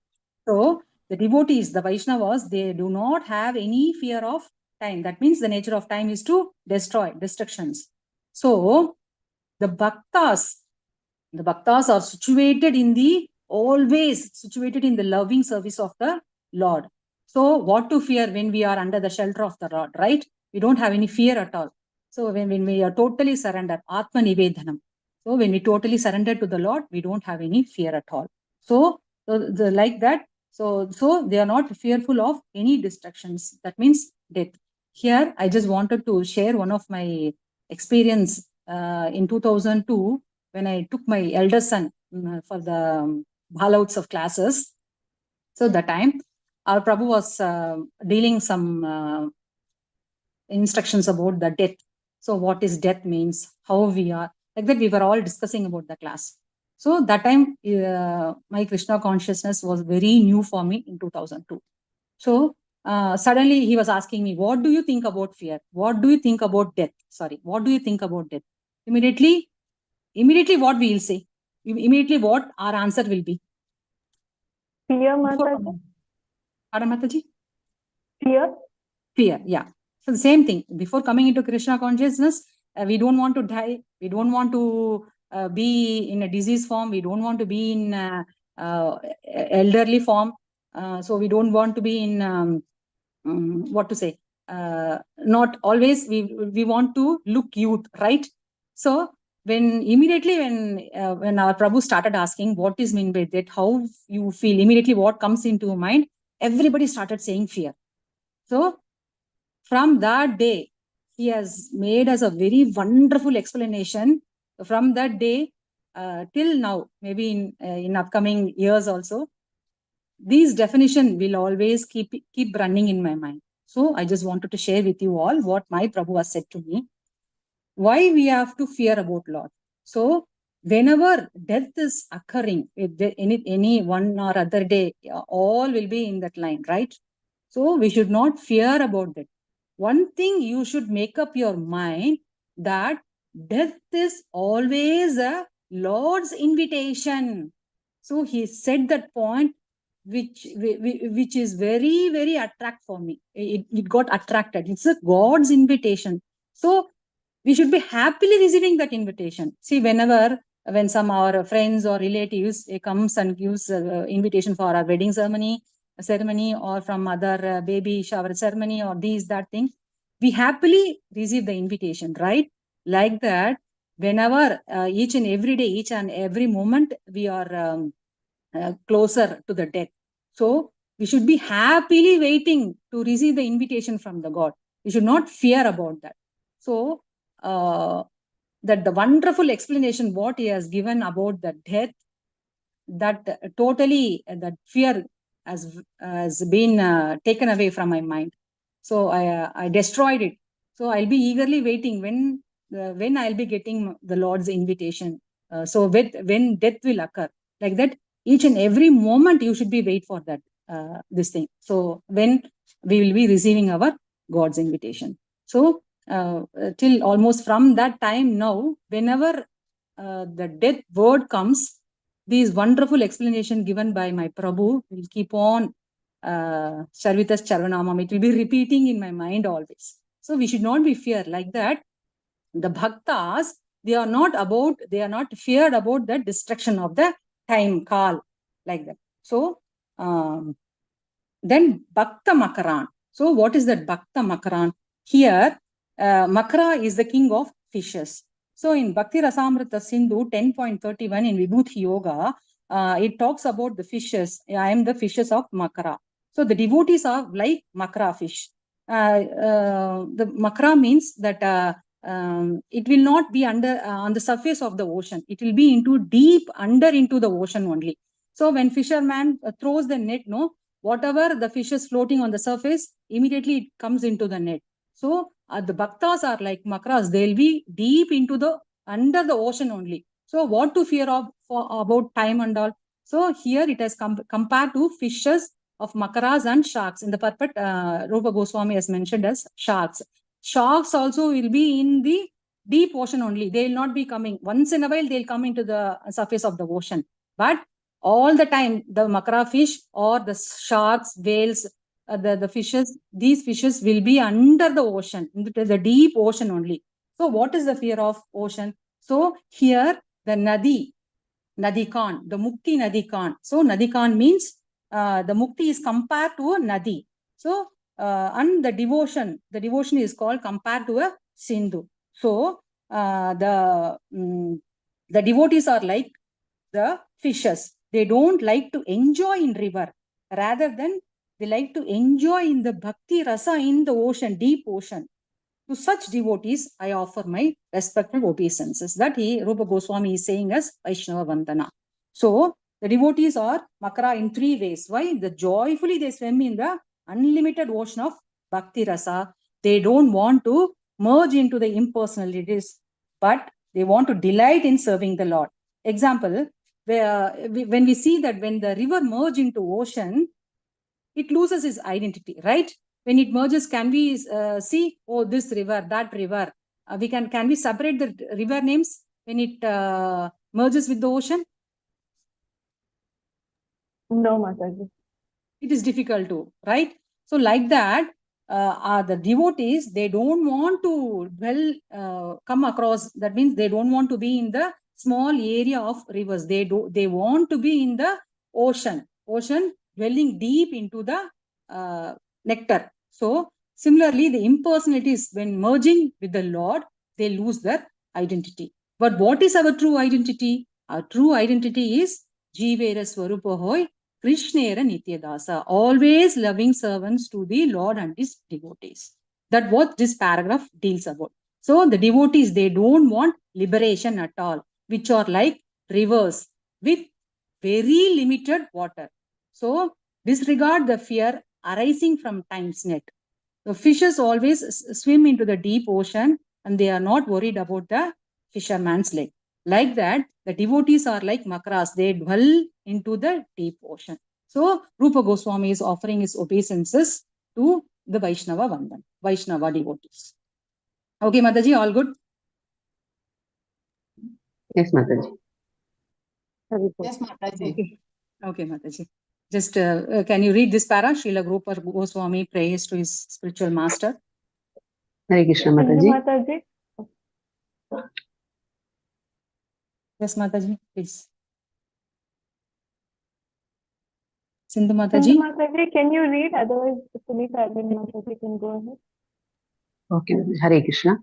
So the devotees, the Vaishnavas, they do not have any fear of time. That means the nature of time is to destroy, destructions. So the bhaktas are situated in the, always situated in the loving service of the Lord. So what to fear when we are under the shelter of the Lord, right? We don't have any fear at all. So when we are totally surrendered, Atma Nivedhanam. So when we totally surrender to the Lord, we don't have any fear at all. So like that, so they are not fearful of any destructions. That means death. Here, I just wanted to share one of my experience in 2002 when I took my elder son for the Bhalouts of classes. So that time, our Prabhu was dealing some instructions about the death. So what is death means, how we are, like that we were all discussing about the class. So that time, my Krishna consciousness was very new for me in 2002. So suddenly he was asking me, what do you think about fear? What do you think about death? Sorry, what do you think about death? Immediately what we will say? Immediately what our answer will be? Fear, Before Mataji? coming. Pardon, Mataji? Fear? Fear, yeah. So the same thing. Before coming into Krishna consciousness, we don't want to die. We don't want to be in a disease form. We don't want to be in elderly form. So we don't want to be in what to say? Not always. We want to look youth, right? So immediately when our Prabhu started asking what is meant by that, how you feel, immediately what comes into mind, everybody started saying fear. So from that day, he has made us a very wonderful explanation. From that day till now, maybe in upcoming years also, these definition will always keep running in my mind. So I just wanted to share with you all what my Prabhu has said to me. Why we have to fear about Lord. So whenever death is occurring, any one or other day, all will be in that line, right? So we should not fear about that. One thing you should make up your mind, that death is always a Lord's invitation. So he said that point, which is very, very attract for me. It got attracted. It's a God's invitation. So we should be happily receiving that invitation. See, when some our friends or relatives comes and gives invitation for our wedding ceremony or from other baby shower ceremony or that thing, we happily receive the invitation, right? Like that, whenever each and every moment we are closer to the death. So we should be happily waiting to receive the invitation from the God. We should not fear about that. So that the wonderful explanation what he has given about the death, that totally that fear has been taken away from my mind. So I destroyed it. So I'll be eagerly waiting when I'll be getting the Lord's invitation. So when death will occur, like that, each and every moment you should be wait for that this thing. So when we will be receiving our God's invitation. So till almost from that time now, whenever the death word comes, these wonderful explanation given by my Prabhu will keep on Sarvitas Charvanamam. It will be repeating in my mind always. So we should not be feared like that. The bhaktas, they are not feared about the destruction of the time, kal, like that. So then Bhakta Makaran. So what is that Bhakta Makaran? Here, Makara is the king of fishes. So in Bhakti Rasamrita Sindhu 10.31 in Vibhuti Yoga, it talks about the fishes. I am the fishes of Makara. So the devotees are like Makara fish. The Makara means that it will not be under on the surface of the ocean. It will be into deep under into the ocean only. So when fisherman throws the net, whatever the fish is floating on the surface, immediately it comes into the net. So the bhaktas are like makaras. They'll be deep into under the ocean only. So what to fear about time and all? So here it has compared to fishes of makaras and sharks. In the purport, Rupa Goswami has mentioned as sharks. Sharks also will be in the deep ocean only. They will not be coming. Once in a while, they'll come into the surface of the ocean. But all the time, the makara fish or the sharks, whales, the fishes, these fishes will be under the ocean, into the deep ocean only. So what is the fear of ocean? So here, the Nadikan, the Mukti Nadikan. So Nadikan means the Mukti is compared to a Nadi. So, and the devotion is called compared to a Sindhu. So, the devotees are like the fishes. They don't like to enjoy in river. Rather than they like to enjoy in the bhakti rasa in the ocean, deep ocean. To such devotees, I offer my respectful obeisances. That Rupa Goswami is saying as Vaishnava Vandana. So, the devotees are Makara in three ways. Why? Joyfully they swim in the unlimited ocean of Bhakti Rasa. They don't want to merge into the impersonalities, but they want to delight in serving the Lord. Example, when we see that when the river merges into ocean, it loses its identity, right? When it merges, can we see, oh, this river, that river? Can we separate the river names when it merges with the ocean? No, Mataji. It is difficult to, right? So like that, the devotees, they don't want to come across. That means they don't want to be in the small area of rivers. They want to be in the ocean, dwelling deep into the nectar. So similarly, the impersonalities, when merging with the Lord, they lose their identity. But what is our true identity? Our true identity is Jivera Swarupahoy, Krishnera Nityadasa, always loving servants to the Lord and his devotees. That's what this paragraph deals about. So the devotees, they don't want liberation at all, which are like rivers with very limited water. So disregard the fear arising from time's net. The fishes always swim into the deep ocean and they are not worried about the fisherman's leg. Like that, the devotees are like makaras. They dwell into the deep ocean. So, Rupa Goswami is offering his obeisances to the Vaishnava Vandan, Vaishnava devotees. Okay, Mataji, all good? Yes, Mataji. Yes, Mataji. Okay, Mataji. Just can you read this para? Srila Rupa Goswami prays to his spiritual master. Hare Krishna, Mataji. Mataji. Yes, Mataji, please. Sindhu Mataji. Mataji, can you read? Otherwise, Sunita and Mataji can go ahead. Okay, Hare Krishna.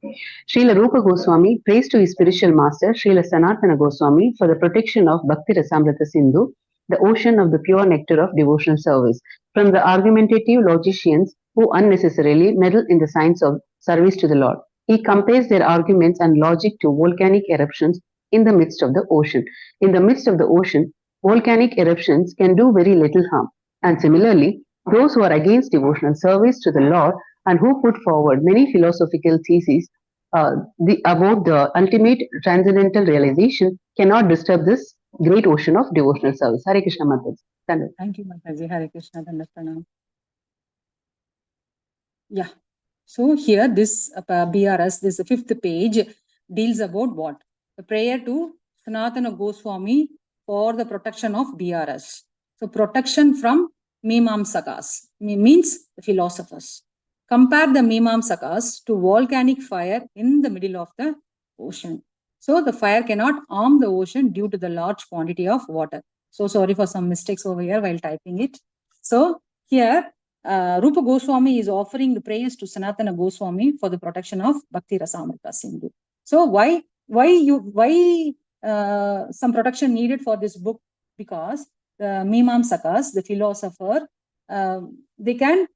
Srila Rupa Goswami prays to his spiritual master, Srila Sanatana Goswami, for the protection of Bhakti Rasamrita Sindhu, the ocean of the pure nectar of devotional service, from the argumentative logicians who unnecessarily meddle in the science of service to the Lord. He compares their arguments and logic to volcanic eruptions in the midst of the ocean. In the midst of the ocean, volcanic eruptions can do very little harm. And similarly, those who are against devotional service to the Lord and who put forward many philosophical theses about the ultimate transcendental realization cannot disturb this great ocean of devotional service. Hare Krishna, Mataji. Thank you, Mataji. Hare Krishna. Yeah. So here this BRS, this fifth page, deals about what? The prayer to Sanatana Goswami for the protection of BRS. So protection from Mimamsakas means the philosophers. Compare the Mimamsakas to volcanic fire in the middle of the ocean. So the fire cannot harm the ocean due to the large quantity of water. So sorry for some mistakes over here while typing it. So here Rupa Goswami is offering the prayers to Sanatana Goswami for the protection of Bhakti Rasamrita Sindhu. So why some protection needed for this book? Because the Mimamsakas, the philosopher, they can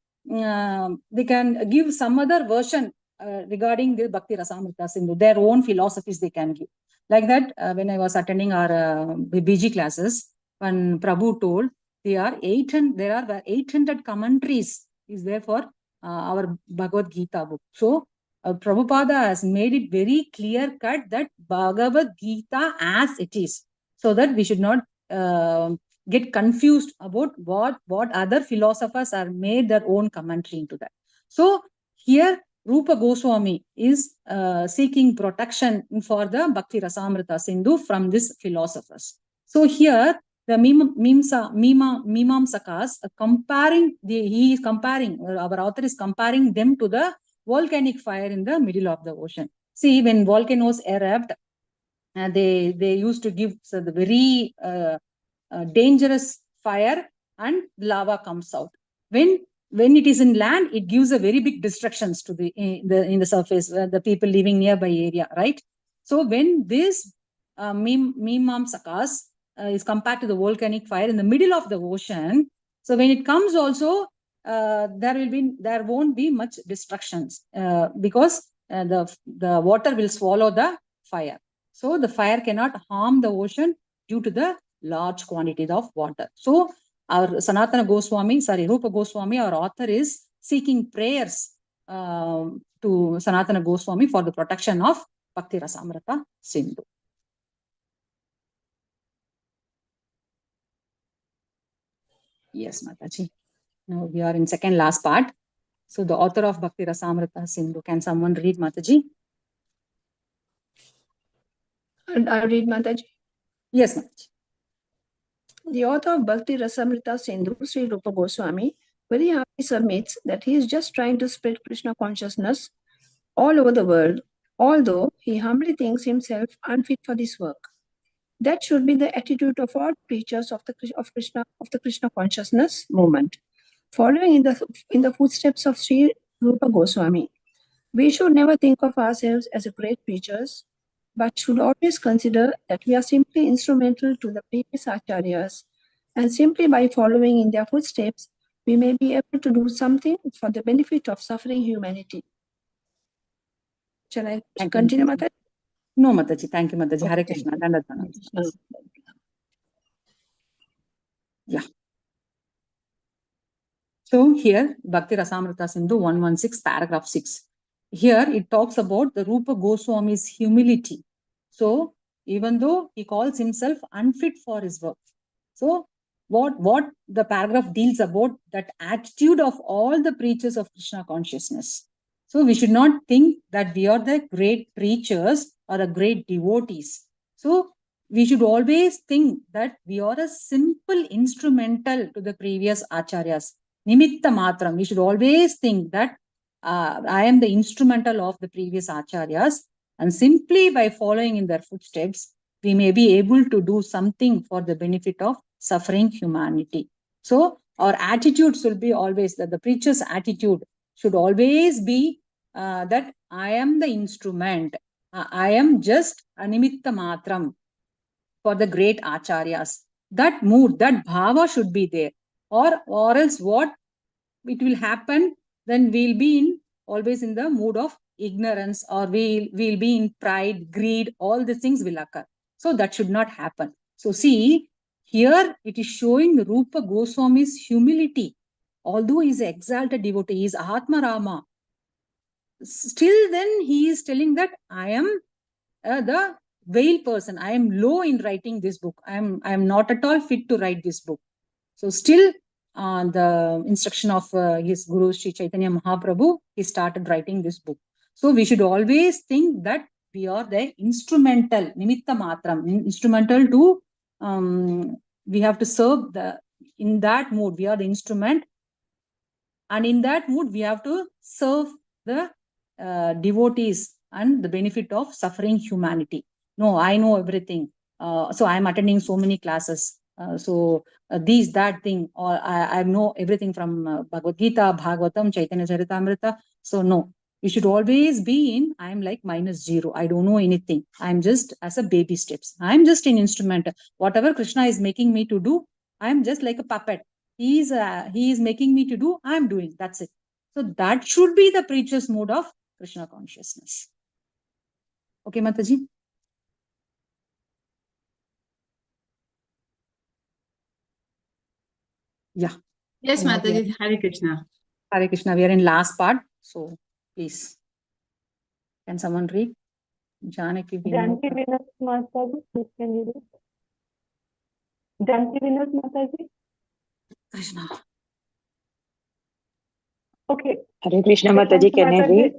give some other version regarding the Bhakti Rasamrita Sindhu, their own philosophies they can give. Like that, when I was attending our BG classes, when Prabhu told, there are 800 commentaries is there for our Bhagavad Gita book. So Prabhupada has made it very clear cut that Bhagavad Gita as it is, so that we should not get confused about what other philosophers are made their own commentary into that. So here Rupa Goswami is seeking protection for the Bhakti Rasamrita Sindhu from these philosophers. So here the Mimamsakas our author is comparing them to the volcanic fire in the middle of the ocean. See, when volcanoes erupt, they used to give the very dangerous fire and lava comes out. When it is in land, it gives a very big destructions to in the surface, the people living nearby area, right? So when this Mimamsakas is compared to the volcanic fire in the middle of the ocean, so when it comes also, there won't be much destructions because the water will swallow the fire. So the fire cannot harm the ocean due to the large quantities of water. So our Rupa Goswami, our author, is seeking prayers to Sanatana Goswami for the protection of Bhakti Rasamrita Sindhu. Yes, Mataji. Now we are in second last part. So the author of Bhakti Rasamrita Sindhu, can someone read, Mataji? And I read, Mataji. Yes, Mataji. The author of Bhakti Rasamrita Sindhu, Sri Rupa Goswami, very happily submits that he is just trying to spread Krishna consciousness all over the world, although he humbly thinks himself unfit for this work. That should be the attitude of all preachers of the Krishna consciousness movement, following in the footsteps of Sri Rupa Goswami. We should never think of ourselves as great preachers, but should always consider that we are simply instrumental to the previous acharyas, and simply by following in their footsteps, we may be able to do something for the benefit of suffering humanity. Shall I continue, Mataji? No, Mataji. Thank you, Mataji. Okay, Hare Krishna. Yeah. So here, Bhakti Rasamrita Sindhu 116, paragraph 6. Here it talks about the Rupa Goswami's humility. So even though he calls himself unfit for his work. So what the paragraph deals about, that attitude of all the preachers of Krishna consciousness. So we should not think that we are the great preachers or the great devotees. So we should always think that we are a simple instrumental to the previous acharyas. Nimitta matram. We should always think that I am the instrumental of the previous acharyas, and simply by following in their footsteps, we may be able to do something for the benefit of suffering humanity. So our attitude should be always, that the preacher's attitude should always be that I am the instrument. I am just a nimitta matram for the great acharyas. That mood, that bhava should be there. Or else what it will happen, then we'll be always in the mood of ignorance, or we'll be in pride, greed, all these things will occur. So that should not happen. So see, here it is showing Rupa Goswami's humility. Although he is an exalted devotee, he is Atma Rama, still then he is telling that I am the veiled person. I am low in writing this book. I am not at all fit to write this book. So still the instruction of his Guru Sri Chaitanya Mahaprabhu, he started writing this book. So we should always think that we are the instrumental, nimitta matram, instrumental to, we have to serve in that mood, we are the instrument. And in that mood, we have to serve the devotees and the benefit of suffering humanity. No, I know everything. So I'm attending so many classes. These, that thing, or I know everything from Bhagavad Gita, Bhagavatam, Chaitanya Charitamrita. So no, you should always be in, I'm like -0. I don't know anything. I'm just as a baby steps. I'm just an instrument. Whatever Krishna is making me to do, I'm just like a puppet. He is making me to do, I'm doing. That's it. So that should be the preacher's mode of Krishna consciousness. Okay, Mataji? Yeah. Yes, Mataji. Hare Krishna. Hare Krishna. We are in last part. So please. Can someone read? Janaki Vinas Mataji, please can you read? Janaki Vinas Mataji? Krishna. Okay. Hare Krishna Mataji, can I read?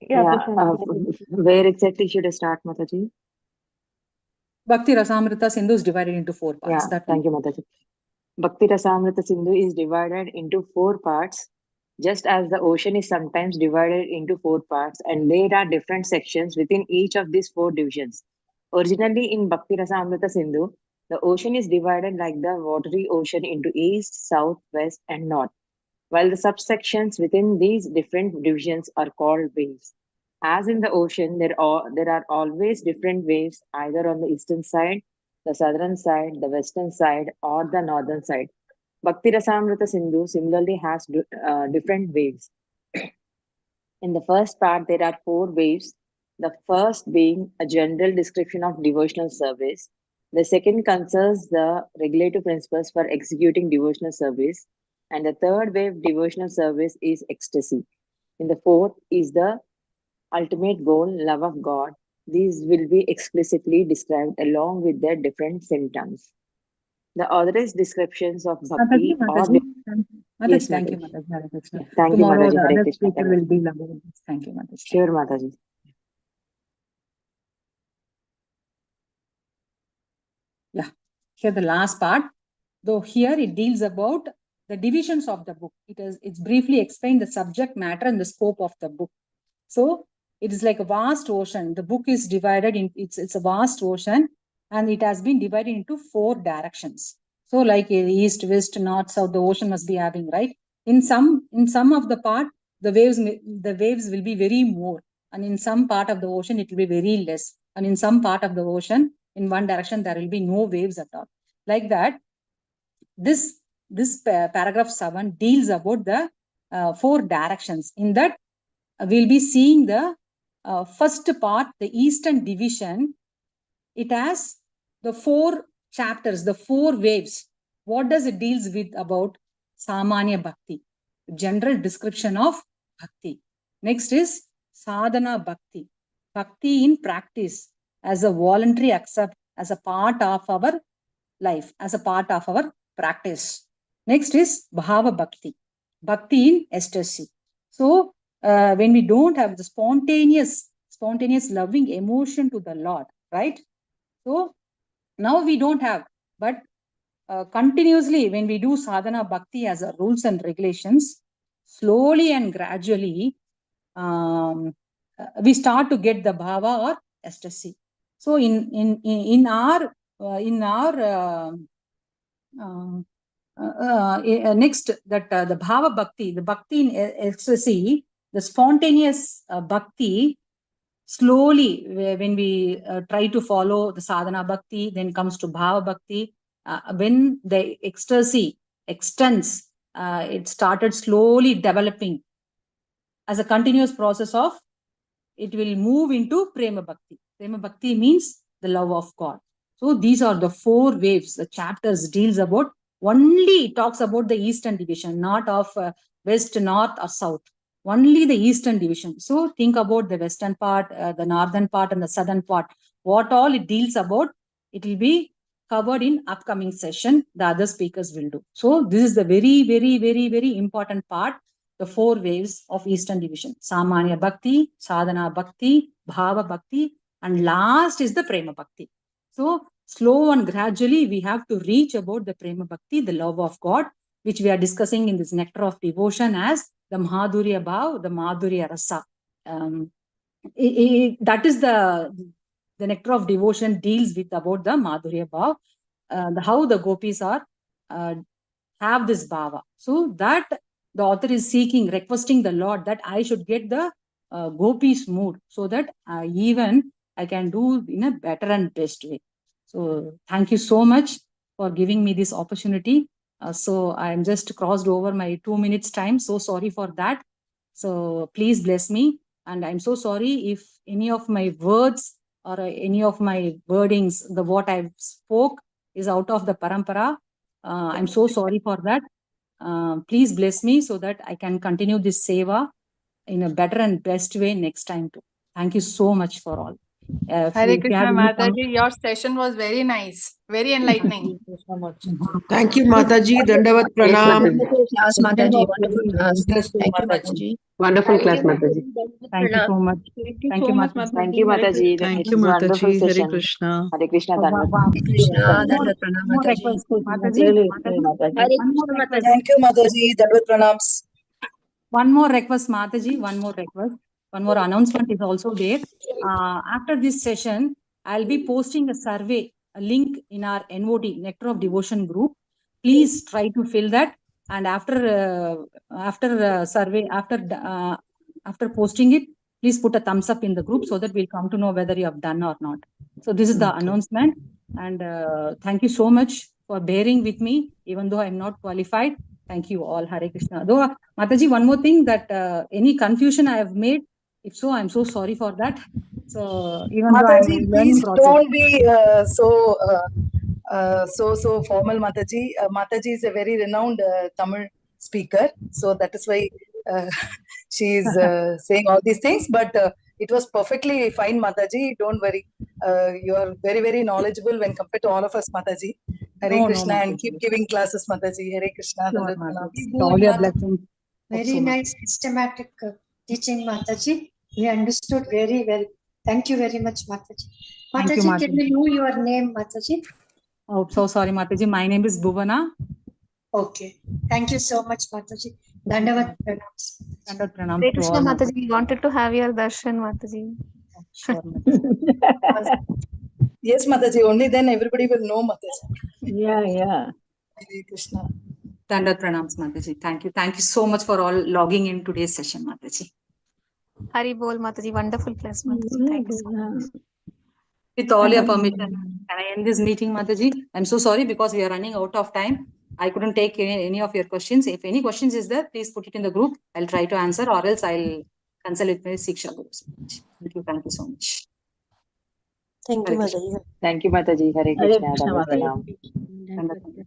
Yeah, where exactly should I start, Mataji? Bhakti Rasamrita Sindhu is divided into 4 parts. Yeah, thank you, Mataji. Bhakti Rasamrita Sindhu is divided into 4 parts, just as the ocean is sometimes divided into 4 parts, and there are different sections within each of these 4 divisions. Originally in Bhakti Rasamrita Sindhu, the ocean is divided like the watery ocean into east, south, west, and north, while the subsections within these different divisions are called waves. As in the ocean, there are always different waves, either on the eastern side, the southern side, the western side, or the northern side. Bhakti Rasamrita Sindhu similarly has different waves. In the first part, there are 4 waves. The first being a general description of devotional service. The second concerns the regulative principles for executing devotional service. And the third wave, devotional service, is ecstasy. In the fourth is the ultimate goal, love of God. These will be explicitly described along with their different symptoms. The authorized descriptions of Mataji, bhakti or Mataji, yes, thank you, Mataji. Mataji. Hare Krishna. Yeah, thank you, Tomorrow Mataji. the Hare other Krishna. speaker will deal about this. Thank you, Mataji. Sure, Mataji. Yeah, here the last part. Though here it deals about the divisions of the book. It's briefly explained the subject matter and the scope of the book. So it is like a vast ocean. The book is divided in, it's a vast ocean, and it has been divided into 4 directions. So like east, west, north, south, the ocean must be having, right? In some of the part, the waves will be very more. And in some part of the ocean, it will be very less. And in some part of the ocean, in one direction, there will be no waves at all. Like that, this paragraph 7 deals about the 4 directions. In that, we'll be seeing the first part, the Eastern division. It has the 4 chapters, the 4 waves. What does it deals with about Samanya Bhakti? General description of Bhakti. Next is Sadhana Bhakti. Bhakti in practice as a voluntary accept, as a part of our life, as a part of our practice. Next is Bhava Bhakti. Bhakti in ecstasy. So when we don't have the spontaneous loving emotion to the Lord, right? So now we don't have, but continuously when we do sadhana bhakti as a rules and regulations, slowly and gradually we start to get the bhava or ecstasy. So in our next, that the bhava bhakti, the bhakti in ecstasy, the spontaneous bhakti, slowly when we try to follow the sadhana bhakti, then comes to bhava bhakti. When the ecstasy extends, it started slowly developing as a continuous process of, it will move into prema bhakti. Prema bhakti means the love of God. So these are the 4 waves. The chapters deals about, only talks about the Eastern division, not of West, North or South. Only the Eastern division. So think about the Western part, the Northern part and the Southern part. What all it deals about, it will be covered in upcoming session. The other speakers will do. So this is the very, very, very, very important part. The 4 waves of Eastern division: Samanya Bhakti, Sadhana Bhakti, Bhava Bhakti, and last is the Prema Bhakti. So slow and gradually we have to reach about the Prema Bhakti, the love of God, which we are discussing in this nectar of devotion as the Madhurya Bhav, the Madhurya Rasa. That is the nectar of devotion deals with about the Madhurya Bhav, how the gopis are have this bhava. So that the author is seeking, requesting the Lord that I should get the gopis mood, so that even I can do in a better and best way. So thank you so much for giving me this opportunity. So I'm just crossed over my 2 minutes time. So sorry for that. So please bless me. And I'm so sorry if any of my words or any of my wordings, the what I've spoke is out of the parampara. I'm so sorry for that. Please bless me so that I can continue this seva in a better and best way next time too. Thank you so much for all. Hare Krishna Mataji, your session was very nice, very enlightening. Thank you, Mataji. Dandavat pranam. Wonderful class, Mataji. Wonderful class. Thank you, Mataji. Wonderful class, Mataji. Thank you so much. Thank you so much, Mataji. Thank you, Mataji. Thank It you, was wonderful Mataji. Hare session. Krishna. Hare Krishna, Dandavat. Hare Krishna. Dandavat pranam, More Mataji. request, Mataji. Really, Mataji. Mataji. Hare One more Krishna, request. Thank you, Mataji. Dandavat pranams. One more request, Mataji. One more request. One more announcement is also there. After this session, I'll be posting a survey, a link in our NOD, Nectar of Devotion group. Please try to fill that. And after survey, after posting it, please put a thumbs up in the group so that we'll come to know whether you have done or not. So this is the announcement. And thank you so much for bearing with me, even though I'm not qualified. Thank you all. Hare Krishna. Though, Mataji, one more thing, that any confusion I have made, if so, I'm so sorry for that. So even though I'm Mataji, in learning please process. don't be so formal, Mataji. Mataji is a very renowned Tamil speaker, so that is why she is saying all these things. But it was perfectly fine, Mataji. Don't worry. You are very, very knowledgeable when compared to all of us, Mataji. Hare No, Krishna, no, and Mataji. keep giving classes, Mataji. Hare Krishna. Sure, Dandavat pranam. Mataji. All your blessings. Very nice systematic teaching, Mataji. We understood very well. Thank you very much, Mataji. Thank you, Mataji, can Mataji. we know your name, Mataji? Oh, so sorry, Mataji. My name is Bhuvana. Okay. Thank you so much, Mataji. Dandavat pranams. Dandavat pranams Hare to Krishna, all. Mataji. We wanted to have your darshan, Mataji. Sure, Mataji. Yes, Mataji. Only then everybody will know Mataji. Yeah. Hare Krishna. Dandavat pranams, Mataji. Thank you. Thank you so much for all logging in today's session, Mataji. Hari Bol, Mataji. Wonderful class, Mataji. Thank you so much. With all your permission, can I end this meeting, Mataji? I'm so sorry because we are running out of time. I couldn't take any of your questions. If any questions is there, please put it in the group. I'll try to answer, or else I'll consult with my Siksha groups. Thank you so much. Thank you, Mataji. Hare Hare Krishna. Krishna, Dandavat Mataji. pranam. Dandavat pranam.